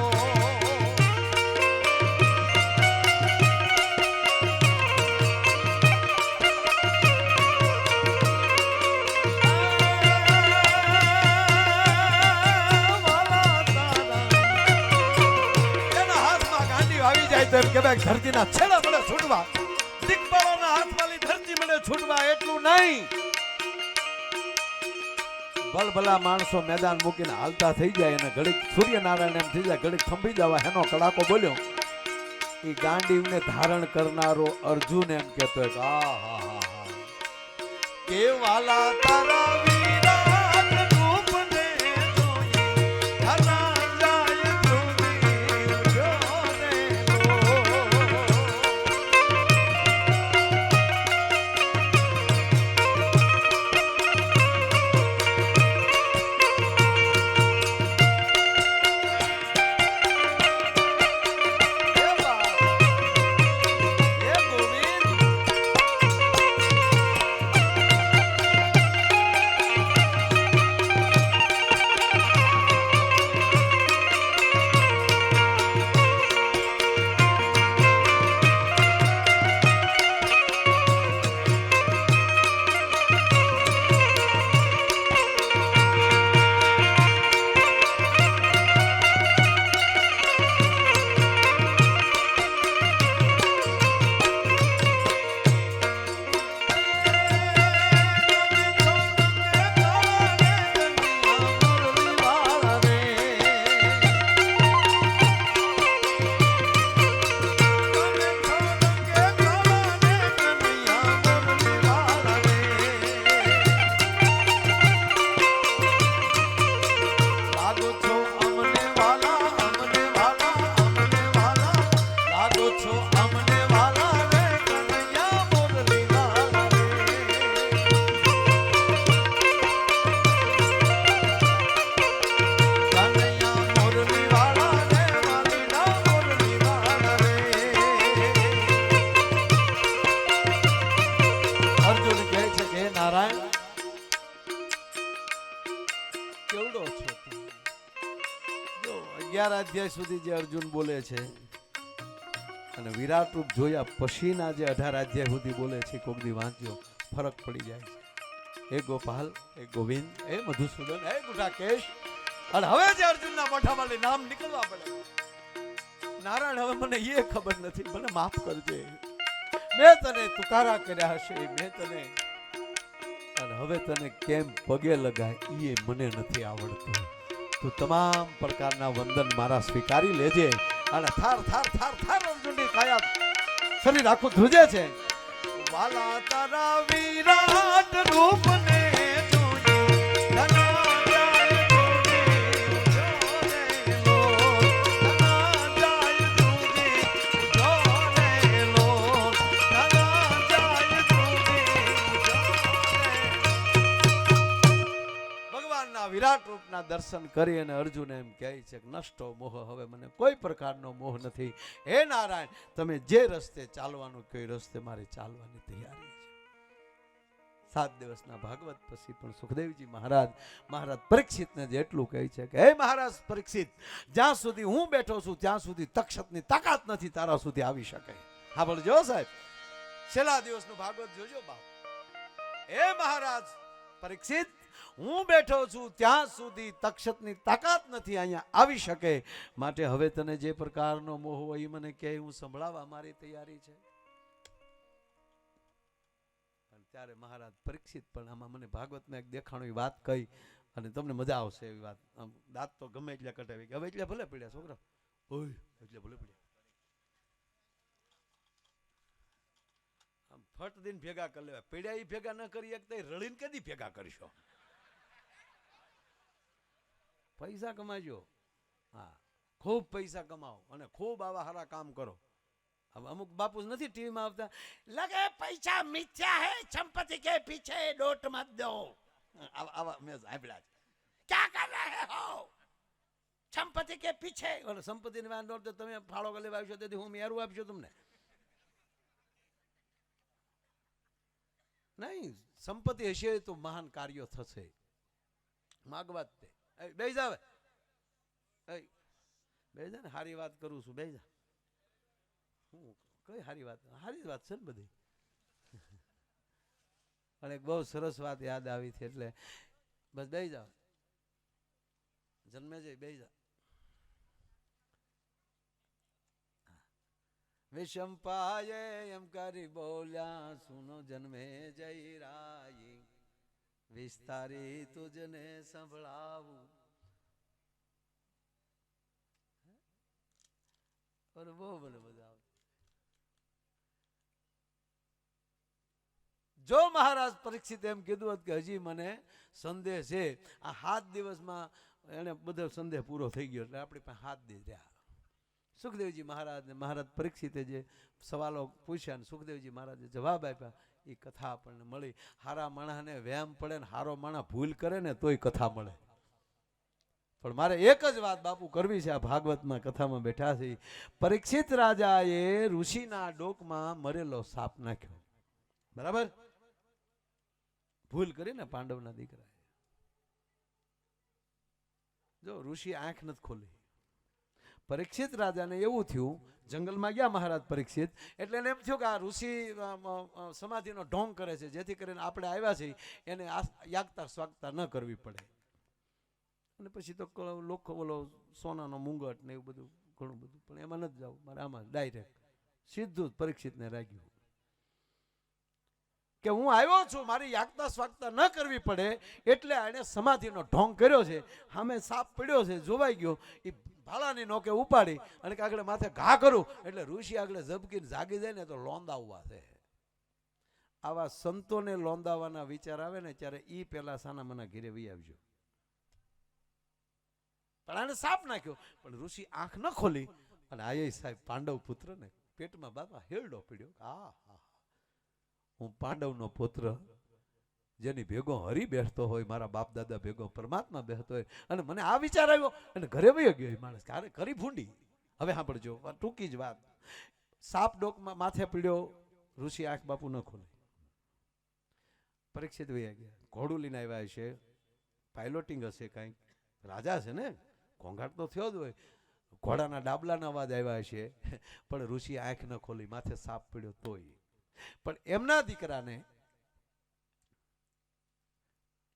એના હાથમાં ગાંડી આવી જાય તો એમ કહેવાય ધરતીના છેડા પડે છૂટવા, દિગ્બળોના હાથવાળી ધરતી મને છૂટવા. એટલું નહીં, ભલભલા માણસો મેદાન મૂકીને હાલતા થઈ જાય અને ઘડીક સૂર્યનારાયણ એમ થઈ જાય, ઘડીક થંભી જવા એનો કડાકો બોલ્યો. એ ગાંડીવને ધારણ કરનારો અર્જુન એમ કહેતો કે આ હા હા હા કે વાલા તારા વિરાટ રૂપને જોઈ ધના જાય ધ્રુજી ઉજો રે લો. કેવડો છો તું? જો 11 અધ્યાય સુધી જે અર્જુન બોલે છે અને વિરાટ રૂપ જોયા પછીના જે 18 અધ્યાય સુધી બોલે છે, કોક દી વાંચ્યો ફરક પડી જાય છે. હે ગોપાલ, હે ગોવિંદ, હે મધુસૂદન, હે ગુડાકેશ. અને હવે જે અર્જુનના મોઢામાંથી નામ નીકળવા પડે, નારાયણ હવે મને એ ખબર નથી, મને માફ કરજે. મેં તને તુકારા કર્યા હશે, મેં તને, અને હવે તને કેમ પગે લગાય એ મને નથી આવડતું. તું તમામ પ્રકારના વંદન મારા સ્વીકારી લેજે. અને થાર થાર થાર થાર અર્જુનની કાયા શરીર આખું ધ્રુજે છે. વાલા તારા વિરાટ રૂપને જોઈ ધના જાય ધ્રુજી ઉજો રે લો. ધના જાય ધ્રુજી ઉજો રે લો. ધના જાય ધ્રુજી ઉજો રે. ભગવાનના વિરાટ રૂપના દર્શન કરી અને અર્જુન એમ કહે છે કે નષ્ટો મોહ, હવે મને કોઈ પ્રકારનો મોહ નથી. હે નારાયણ, તમે જે રસ્તે ચાલવાનું કહ્યું એ રસ્તે મારે ચાલવાની તૈયારી છે. 7 દિવસના ભાગવત પછી પણ સુખદેવજી મહારાજ પરીક્ષિતને જેટલું કહે છે કે હે મહારાજ પરીક્ષિત, જ્યાં સુધી હું બેઠો છું ત્યાં સુધી તક્ષકની તાકાત નથી તારા સુધી આવી શકે. હા બોલજો સાહેબ, છેલ્લા દિવસનું ભાગવત જોજો બાપ. હે મહારાજ પરીક્ષિત, હું બેઠો છું ત્યાં સુધી તક્ષતની તાકાત નથી અહીંયા આવી શકે. માટે હવે તને જે પ્રકારનો મોહ હોય એ મને કહે, હું સંભળાવવા મારી તૈયારી છે. ત્યારે મહારાજ પરીક્ષિત પણ આમાં મને ભાગવતમાં એક દેખાણું વાત કહી અને તમને મજા આવશે એવી વાત. આમ દાંત તો ગમે એટલે કટાવી, હવે એટલે ભલે પડ્યા છોકરા, ઓય એટલે ભલે પડ્યા, આમ ફટ દિન ભેગા કરી લેવા. પડ્યા એ ભેગા ન કરી શકતા, રળીને કદી ભેગા કરશો? પૈસા કમાજો, હા, ખૂબ પૈસા કમાઓ અને ખૂબ આવા સારા કામ કરો. હવે અમુક બાપુ નથી ટીવીમાં આવતા, લગે પૈસા મિથ્યા હે, સંપત્તિ કે પીછે ડોટ મત દો. આવા મેં સાંભળ્યા છે. ક્યાં કર રહે હો, સંપત્તિ કે પીછે. ઓલો સંપત્તિની વાત તો તમે ફાળો કરી લેવા આવશો, તેથી હું મેરું આપશો તમને નહીં. સંપત્તિ હશે તો મહાન કાર્યો થશે. માગવા જ તે બે જાવ, બે જા ને, સારી વાત કરું છું, બે જા. હું કઈ સારી વાત? સારી વાત છે ને બધી. અને એક બહુ સરસ વાત યાદ આવી છે, એટલે બસ બે જાવ. જન્મે જઈ બે જા. વિષંપાયે એમ કરી બોલ્યા, સુનો જન્મે જઈ રાઈ, વિસ્તારી તુજને સંભળાવું. બહુ મને મજા આવે. જો મહારાજ પરીક્ષિત એમ કીધું હોત કે હજી મને સંદેહ છે, આ 7 દિવસમાં એને બધો સંદેહ પૂરો થઈ ગયો, એટલે આપણી પાસે 7 દિવસ રહ્યા. સુખદેવજી મહારાજને મહારાજ પરીક્ષિતે જે સવાલો પૂછ્યા ને સુખદેવજી મહારાજે જવાબ આપ્યા, એ કથા આપણને મળી. હારા માણસને વ્યાયામ પડે ને હારો માણસ ભૂલ કરે ને તોય કથા મળે. પણ મારે એક જ વાત બાપુ કરવી છે. આ ભાગવતમાં કથામાં બેઠા છે, પરીક્ષિત રાજાએ ઋષિના ડોકમાં મરેલો સાપ નાખ્યો, બરાબર? ભૂલ કરીને પાંડવના દીકરાએ. જો ઋષિ આંખ નથી ખોલી. પરીક્ષિત રાજાને એવું થયું, જંગલમાં ગયા મહારાજ પરીક્ષિત, એટલે એને એમ થયું કે આ ઋષિ સમાધિનો ઢોંગ કરે છે, જેથી કરીને આપણે આવ્યા છીએ એને યાગતા સ્વાગતા ન કરવી પડે. અને પછી તો લોકો ઓલો સોનાનો મુંગટ ને એવું બધું ઘણું બધું, પણ એમાં નથી જવું મારે, આમાં ડાયરેક્ટ સીધું જ પરીક્ષિતને રાખ્યું કે હું આવ્યો છું, મારી યાગતા સ્વાગતા ન કરવી પડે, એટલે એને સમાધિનો ઢોંગ કર્યો છે. સામે સાપ પડ્યો છે, જોવાઈ ગયો, એ ભાલાની નોકે ઉપાડી અને આગળ માથે ઘા કરું એટલે ઋષિ આગળ ઝબકીને જાગી જાય ને તો લોંદાવવા છે. આવા સંતોને લોંદાવાના વિચાર આવે ને ત્યારે ઈ પેલા સાના મના ઘેરે વી આવજો. પણ આને સાપ નાખ્યો, પણ ઋષિ આંખ ન ખોલી અને આયે સાહેબ પાંડવ પુત્ર ને પેટમાં બાપા હેરડો પડ્યો. હા, હું પાંડવનો પુત્ર, જેની ભેગો હરી બેસતો હોય, મારા બાપ દાદા ભેગો પરમાત્મા બેસતો હોય, અને મને આ વિચાર આવ્યો અને ઘરે વયો ગયો એ માણસ. ક્યારે કરી ભૂંડી. હવે સાંભળજો, ટૂંકી જ વાત. સાપ ડોકમાં માથે પીડ્યો, ઋષિ આંખ બાપુ ન ખોલે. પરીક્ષિત વયા ગયા, ઘોડું લઈને આવ્યા છે, પાયલોટિંગ હશે કાંઈક, રાજા છે ને, ઘોંઘાટ તો થયો જ હોય, ઘોડાના ડાબલાના અવાજ આવ્યા છે, પણ ઋષિ આંખ ન ખોલી, માથે સાપ પીડ્યો તોય. પણ એમના દીકરાને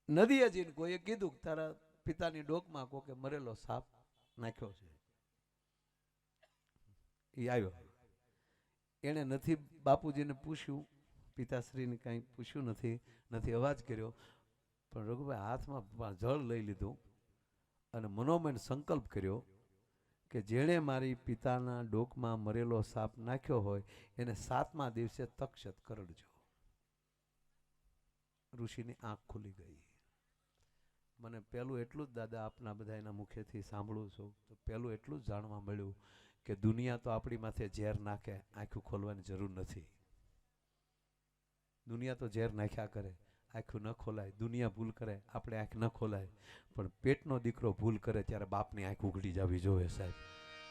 નદીએ જઈને કોઈએ કીધું તારા પિતાની ડોકમાં કોકે મરેલો સાપ નાખ્યો છે. એ આવ્યો, એને નથી બાપુજીને પૂછ્યું, પિતાશ્રીને કાંઈ પૂછ્યું નથી અવાજ કર્યો, પણ રઘુભાઈ હાથમાં જળ લઈ લીધું અને મનોમન સંકલ્પ કર્યો કે જેણે મારી પિતાના ડોકમાં મરેલો સાપ નાખ્યો હોય એને 7મા દિવસે તક્ષત કરડજો. ઋષિની આંખ ખુલી ગઈ. મને પહેલું એટલું જ દાદા આપના બધા એના મુખેથી સાંભળું છું, તો પહેલું એટલું જ જાણવા મળ્યું કે દુનિયા તો આપણી માથે ઝેર નાખે, આંખું ખોલવાની જરૂર નથી. દુનિયા તો ઝેર નાખ્યા કરે, આંખું ન ખોલાય. દુનિયા ભૂલ કરે, આપણે આંખ ન ખોલાય. પણ પેટનો દીકરો ભૂલ કરે ત્યારે બાપની આંખ ઉઘડી જવી જોઈએ સાહેબ.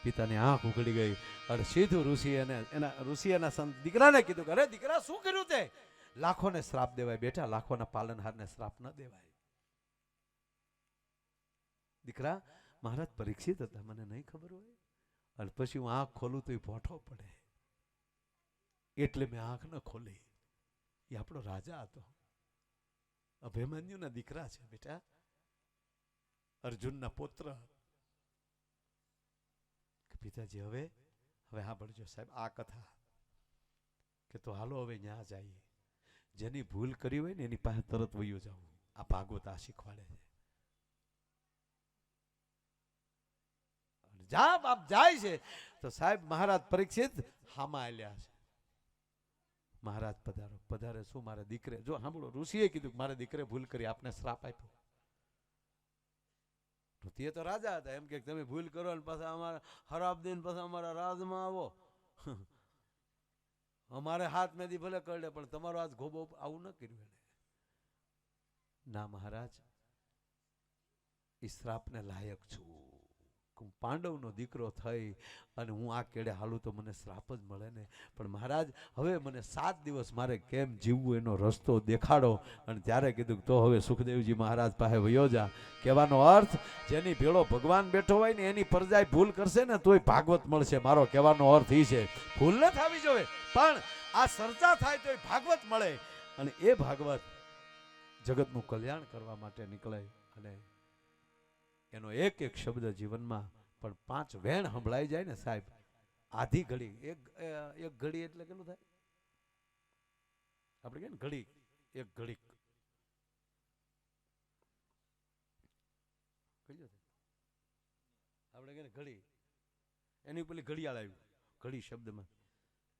પિતાની આંખ ઉઘડી ગઈ અને સીધું ઋષિ એના સંત દીકરાને કીધું કે અરે દીકરા શું કર્યું તે? લાખોને શ્રાપ દેવાય બેટા, લાખોના પાલનહારને શ્રાપ ન દેવાય. દીકરા મહારાજ પરીક્ષિત હતા, મને નહીં ખબર હોય, અને પછી હું આંખ ખોલું તો એ ભોઠો પડે, એટલે મેં આંખ ન ખોલી. એ આપણો રાજા હતો. અભિમન્યુના દીકરા છે બેટા, અર્જુનના પુત્ર. પિતાજી હવે હવે સાંભળજો સાહેબ આ કથા, કે તો હાલો હવે ન્યા જઈએ. જેની ભૂલ કરી હોય ને એની પાસે તરત વયો જવું. આ ભાગવત આ શીખવાડે છે. જા બાપ જાય છે તો સાહેબ મહારાજ પરીક્ષિત હામાં આલ્યા છે. મહારાજ પધારો. પધારે શું મારા દીકરે, જો સાંભળો, ઋષિએ કીધું મારા દીકરે ભૂલ કરી, આપને શ્રાપ આપ્યો. તે તો રાજા હતા, એમ કે તમે ભૂલ કરો ને પાછા અમારા હરાબ દઈને પાછા અમારા રાજમાં આવો. અમારે હાથ મેદી ભલે કરડે પણ તમારો હાથ ગોબો, આવું ન કર્યું એને. ના મહારાજ, એ શ્રાપને લાયક છું. હું પાંડવનો દીકરો થઈ અને હું આ કેડે હાલું તો મને શ્રાપ જ મળે ને. પણ મહારાજ હવે મને 7 દિવસ મારે કેમ જીવવું એનો રસ્તો દેખાડો. અને ત્યારે કીધું તો હવે સુખદેવજી મહારાજ પાસે વયો જા. કહેવાનો અર્થ, જેની ભેળો ભગવાન બેઠો હોય ને એની પ્રજાએ ભૂલ કરશે ને તોય ભાગવત મળશે. મારો કહેવાનો અર્થ એ છે, ભૂલ ન થવી જોઈએ પણ આ ચર્ચા થાય તોય ભાગવત મળે. અને એ ભાગવત જગતનું કલ્યાણ કરવા માટે નીકળે. અને એનો એક એક શબ્દ જીવનમાં પણ 5 વેણ સંભળાઈ જાય ને સાહેબ, આધી ઘડી, એક ઘડી એટલે કેટલું થાય આપણે કે ઘડી, એક ઘડી આપણે કે ઘડી, એની પેલી ઘડિયાળ આવ્યું ઘડી શબ્દમાં.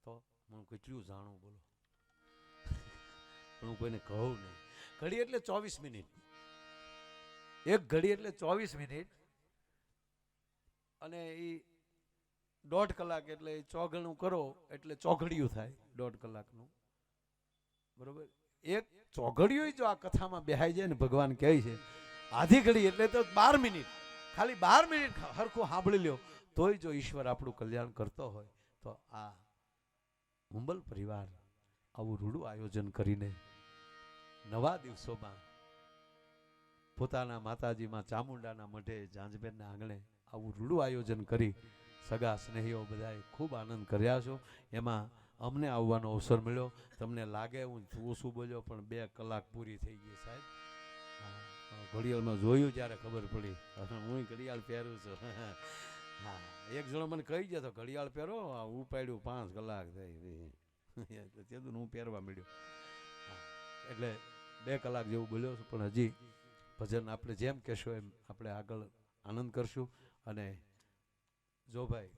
તો હું કેટલું જાણું બોલો, પણ હું કોઈને કહું નહીં. ઘડી એટલે 24 મિનિટ. એક ઘડી એટલે 24 મિનિટ. અને એ 1.5 કલાક એટલે ચોગણું કરો એટલે ચોઘડિયું થાય 1.5 કલાકનું, બરોબર. એક ચોઘડિયું જો આ કથામાં બેહાઈ જાય ને, ભગવાન કહે છે આધી ઘડી એટલે તો 12 મિનિટ. ખાલી 12 મિનિટ હરખું સાંભળી લ્યો તોય જો ઈશ્વર આપણું કલ્યાણ કરતો હોય તો આ હુંબલ પરિવાર આવું રૂડું આયોજન કરીને નવા દિવસોમાં પોતાના માતાજીમાં ચામુંડાના મઢે જાંજબેનના આંગણે આવું રૂડું આયોજન કરી સગા સ્નેહીઓ બધાએ ખૂબ આનંદ કર્યા છો. એમાં અમને આવવાનો અવસર મળ્યો. તમને લાગે હું ઓછું બોલ્યો પણ 2 કલાક પૂરી થઈ ગઈ સાહેબ. ઘડિયાળમાં જોયું ત્યારે ખબર પડી. હું ઘડિયાળ પહેરું છું. હા, એક જણો મને કહી ગયો તો ઘડિયાળ પહેરો, ઉપાડ્યું 5 કલાક થઈ તેદું હું પહેરવા મળ્યો. એટલે 2 કલાક જેવું બોલ્યો છું. પણ હજી ભજન આપણે જેમ કહેશો એમ આપણે આગળ આનંદ કરશું. અને જો ભાઈ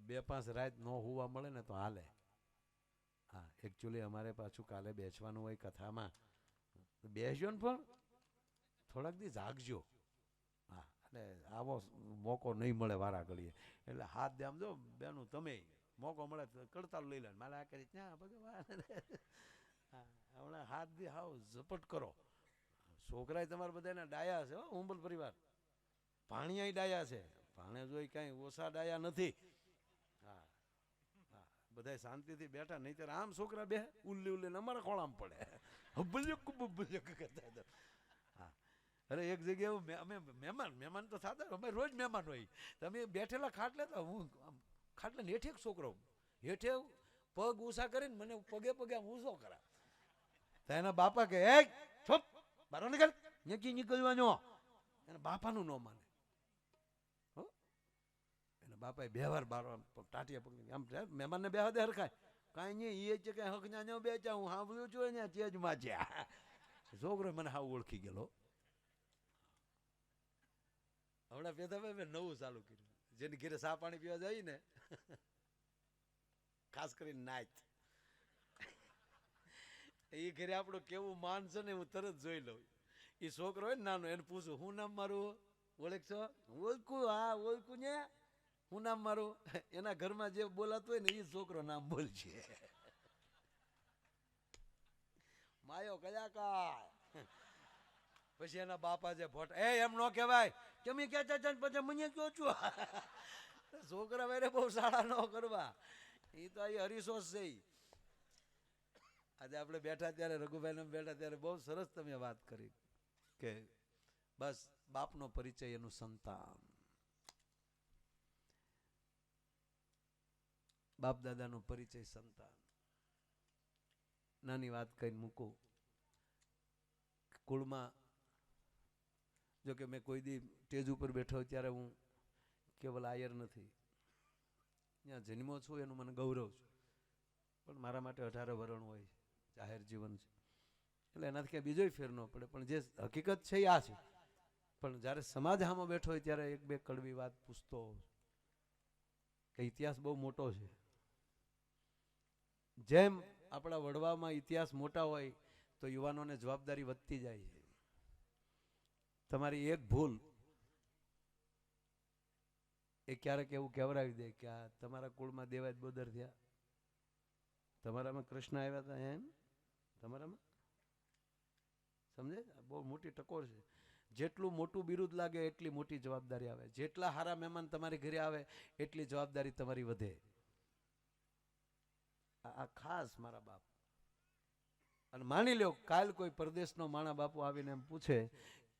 2-5 રાત ન હોવા મળે ને તો હાલે. હા, એકચ્યુઅલી અમારે પાછું કાલે બેસવાનું હોય કથામાં. બેસજો ને પણ થોડાક દી જાગજો. હા, એટલે આવો મોકો નહીં મળે વારા ઘડીએ. એટલે હાથ દે આમ જો બેનું, તમે મોકો મળે તો કડતાલ લઈ લે. મારે આ કરી ત્યાં ભગવાન. હા, હમણાં હાથ દે હાવ ઝપટ કરો. છોકરાએ તમારે બધાના ડાયા છે હો, હુંબલ પરિવાર. ભાણિયાય ડાયા છે. ભાણે જોઈ કાંઈ ઓછા ડાયા નથી. હા હા, બધા શાંતિથી બેઠા. નહીં ત્યારે આમ છોકરા બે ઉલ્લી ઉલ્લીને અમારા ખોળામાં પડે. હબ્બલ્યક બબ્બલ્યક કરતા હતા. હા, અરે એક જગ્યાએ અમે મહેમાન તો થતા, અમે રોજ મહેમાન હોય. તમે બેઠેલા ખાટલે તો હું ખાટલે હેઠે એક છોકરો હેઠે પગ ઊંચા કરીને મને પગે પગે આમ ઊંચો કરા. તો એના બાપા કે એ છોપ બારો નીકળ, ન્યાથી નીકળવાનો. એના બાપાનું ન માને. એના બાપાએ 2 વાર બારો ટાટિયા પકડી આમ મહેમાનને બેહવા દે હરખાય. કાંઈ નહીં, એ છે કે હક ના ન બેચા, હું સાંભળ્યું છું ને તેજ માચ્યા. છોકરો મને હાવ ઓળખી ગયેલો. હમણાં પેદા મેં નવું ચાલુ કર્યું. જેની ઘરે ચા પાણી પીવા જાય ને, ખાસ કરીને નાચ, એ ઘરે આપણું કેવું માન છે ને હું તરત જોઈ લઉં. એ છોકરો હોય ને નાનો, એને પૂછું શું નામ મારું, ઓળખશો? ઓળખું, હા ઓળખું ને, શું નામ મારું? એના ઘરમાં જે બોલાતું હોય ને એ છોકરો નામ બોલશે. માયો કલાકાર. પછી એના બાપા જે ભોટ, એ એમ ન કહેવાય, તમે કહેતા હતા પછી મને કહો છો. છોકરા વેરે બહુ સાડા ન કરવા. એ તો અહીં હરીશોષ છે. આજે આપણે બેઠા ત્યારે રઘુભાઈ બેઠા ત્યારે બહુ સરસ તમે વાત કરી કે બસ બાપનો પરિચય એનું સંતાન, બાપ દાદાનો પરિચય સંતાન. નાની વાત કહીને મૂકું. કુળમાં જો કે મેં કોઈ દી સ્ટેજ ઉપર બેઠો ત્યારે હું કેવલ આયર નથી, ત્યાં જન્મો છું એનું મને ગૌરવ છે, પણ મારા માટે 18 વરણ હોય છે, જાહેર જીવન છે, એટલે એનાથી ક્યાંય બીજોય ફેર ન પડે. પણ જે હકીકત છે એ આ છે. પણ જ્યારે સમાજ સામે બેઠો હોય ત્યારે એક બે કડવી વાત પૂછતો કે ઇતિહાસ બહુ મોટો છે. જેમ આપણા વડવામાં ઇતિહાસ મોટા હોય તો યુવાનોને જવાબદારી વધતી જાય છે. તમારી એક ભૂલ એ ક્યારેક એવું કહેવરાવી દે કે આ તમારા કુળમાં દેવાય બોદર થયા, તમારામાં કૃષ્ણ આવ્યા હતા, એમ તમારામાં સમજે. બહુ મોટી ટકોર છે. જેટલું મોટું બિરુદ લાગે એટલી મોટી જવાબદારી આવે. જેટલા હારા મહેમાન તમારી ઘરે આવે એટલી જવાબદારી તમારી વધે. આ ખાસ મારા બાપ. અને માની લો કાલ કોઈ પરદેશનો માણા બાપુ આવીને એમ પૂછે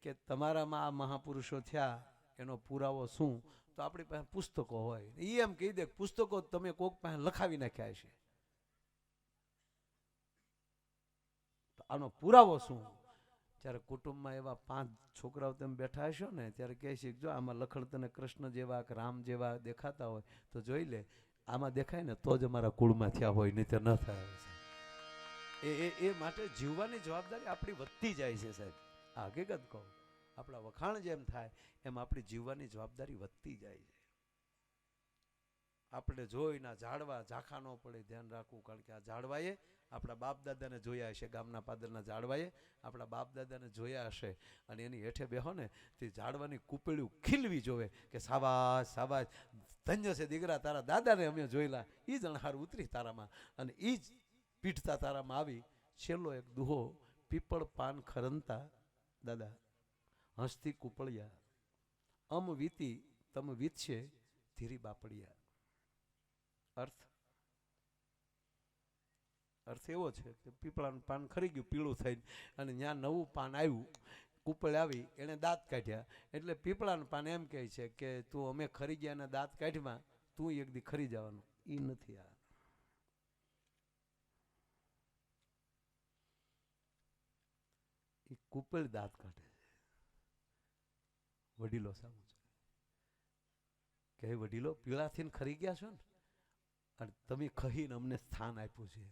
કે તમારામાં આ મહાપુરુષો થયા એનો પુરાવો શું, તો આપણી પાસે પુસ્તકો હોય. એ એમ કહી દે પુસ્તકો તમે કોક પાસે લખાવી નાખ્યા છે, તો આનો પુરાવો શું? જ્યારે કુટુંબમાં એવા 5 છોકરાઓ તમે બેઠા હશો ને ત્યારે કહે છે જો આમાં લખણ તને કૃષ્ણ જેવા કે રામ જેવા દેખાતા હોય તો જોઈ લે, આમાં દેખાય ને તો જ અમારા કુળમાં થયા હોય, નહીં તો ન થાય. એ માટે જીવવાની જવાબદારી આપણી વધતી જાય છે સાહેબ. આ હકીકત કહું, આપણા વખાણ જેમ થાય એમ આપણી જીવવાની જવાબદારી વધતી જાય છે. આપણે જોઈના ઝાડવા ઝાંખા ન પડે ધ્યાન રાખવું, કારણ કે આ ઝાડવાએ આપણા બાપ દાદાને જોયા હશે, ગામના પાદરના ઝાડવાએ આપણા બાપ દાદાને જોયા હશે, અને એની હેઠે બેહો ને તે ઝાડવાની કૂપળિયું ખીલવી જોવે કે સાબાશ સાબાશ, ધન્ય છે દીકરા, તારા દાદાને અમે જોયેલા, એ જ અણહાર ઉતરી તારામાં, અને એ જ પીઠતા તારામાં આવી. છેલ્લો એક દુહો, પીપળ પાન ખરંતા દાદા હસતી કૂપળિયા, અમ વીતી તમ વીતશે ધીરી બાપડિયા. અર્થ એવો છે કે પીપળાનું પાન ખરી ગયું પીળું થઈને, અને ત્યાં નવું પાન આવ્યું, કૂપળ આવી, એણે દાંત કાઢ્યા, એટલે પીપળાનું પાન એમ કહે છે કે તું અમે ખરી ગયા અને દાંત કાઢ્યા, તું એક દી ખરી જવાનું. એ નથી. આ એ કૂપળ દાંત કાઢે છે. વડીલો સામું છે કે વડીલો પીળાથી ખરી ગયા છો ને, અને તમે ખહીને અમને સ્થાન આપ્યું છે,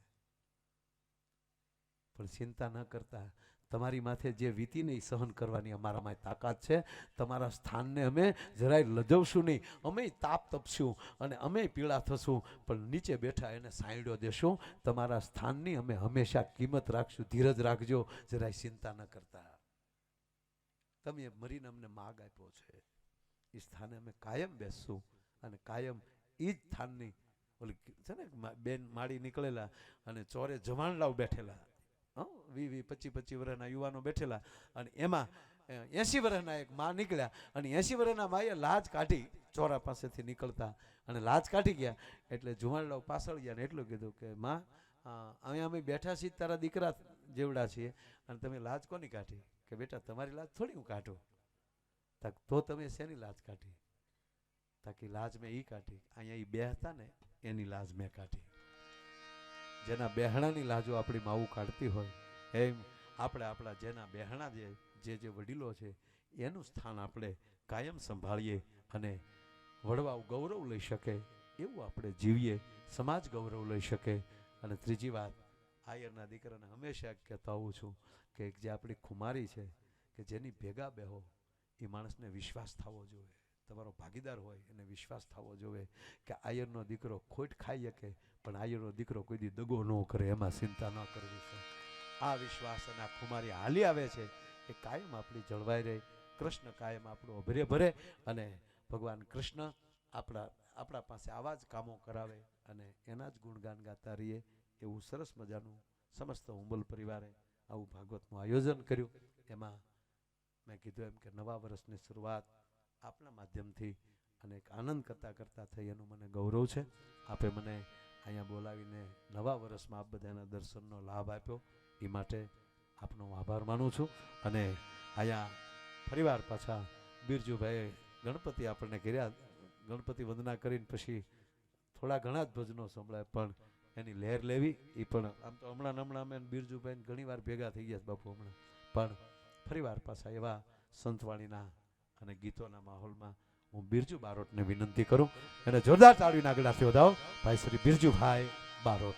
પણ ચિંતા ન કરતા, તમારી માથે જે વીતીને એ સહન કરવાની અમારામાં તાકાત છે. તમારા સ્થાનને અમે જરાય લજવશું નહીં, અમે તાપ તપશું અને અમે પીળા થશું, પણ નીચે બેઠા એને સાંયડો દેશું. તમારા સ્થાનની અમે હંમેશા કિંમત રાખશું. ધીરજ રાખજો, જરાય ચિંતા ન કરતા. તમે મરીને અમને માગ આપ્યો છે, એ સ્થાને અમે કાયમ બેસશું, અને કાયમ એ જ સ્થાનની ઓલી છે ને બેન માળી નીકળેલા અને ચોરે જવાનલાવ બેઠેલા, 20-25 વર્ષના યુવાનો બેઠેલા, અને એમાં 80 વર્ષના એક માં નીકળ્યા, અને 80 વર્ષના માએ લાજ કાઢી ચોરા પાસેથી નીકળતા, અને લાજ કાઢી ગયા એટલે જુવાનલાવ પાછળ ગયા ને એટલું કીધું કે માં અહીંયા અમે બેઠા છીએ તારા દીકરા જેવડા છીએ, અને તમે લાજ કોની કાઢી? કે બેટા તમારી લાજ થોડી હું કાઢું. તો તમે શેની લાજ કાઢી? તાકી લાજ મેં એ કાઢી, અહીંયા એ બે હતા ને એની લાજ મેં કાઢી. જેના બેહણાની લાજો આપણી માવું કાઢતી હોય એમ આપણે આપણા જેના બેહણા જે વડીલો છે એનું સ્થાન આપણે કાયમ સંભાળીએ, અને વડવાઓ ગૌરવ લઈ શકે એવું આપણે જીવીએ, સમાજ ગૌરવ લઈ શકે. અને ત્રીજી વાત, આયરના દીકરાને હંમેશા કહેતો આવું છું કે જે આપણી ખુમારી છે કે જેની ભેગા બેહો એ માણસને વિશ્વાસ થવો જોઈએ, તમારો ભાગીદાર હોય એને વિશ્વાસ થવો જોઈએ કે આયરનો દીકરો ખોટ ખાઈ શકે પણ આયરનો દીકરો કોઈ દી દગો ન કરે, એમાં ચિંતા ન કરવી છે. આ વિશ્વાસ અને આ ખુમારી હાલી આવે છે એ કાયમ આપણી જળવાઈ રહે. કૃષ્ણ કાયમ આપણું અભરે ભરે, અને ભગવાન કૃષ્ણ આપણા પાસે આવા જ કામો કરાવે અને એના જ ગુણગાન ગાતા રહીએ. એવું સરસ મજાનું સમસ્ત ઉંબલ પરિવારે આવું ભાગવતનું આયોજન કર્યું. એમાં મેં કીધું એમ કે નવા વર્ષની શરૂઆત આપના માધ્યમથી અને એક આનંદ કરતા થઈ એનું મને ગૌરવ છે. આપે મને અહીંયા બોલાવીને નવા વર્ષમાં આપ બધાના દર્શનનો લાભ આપ્યો એ માટે આપનો આભાર માનું છું. અને અહીંયા ફરીવાર પાછા બિરજુભાઈ ગણપતિ આપણને કર્યા, ગણપતિ વંદના કરીને પછી થોડા ઘણા જ ભજનો સંભળાય, પણ એની લહેર લેવી એ પણ આમ તો હમણાં અમે બિરજુભાઈ ઘણી વાર ભેગા થઈ ગયા બાપુ હમણાં, પણ ફરીવાર પાછા એવા સંતવાણીના અને ગીતોના માહોલમાં હું બિરજુ બારોટને વિનંતી કરું અને જોરદાર તાળીના ગળાથી વધાવો ભાઈ શ્રી બિરજુભાઈ બારોટ.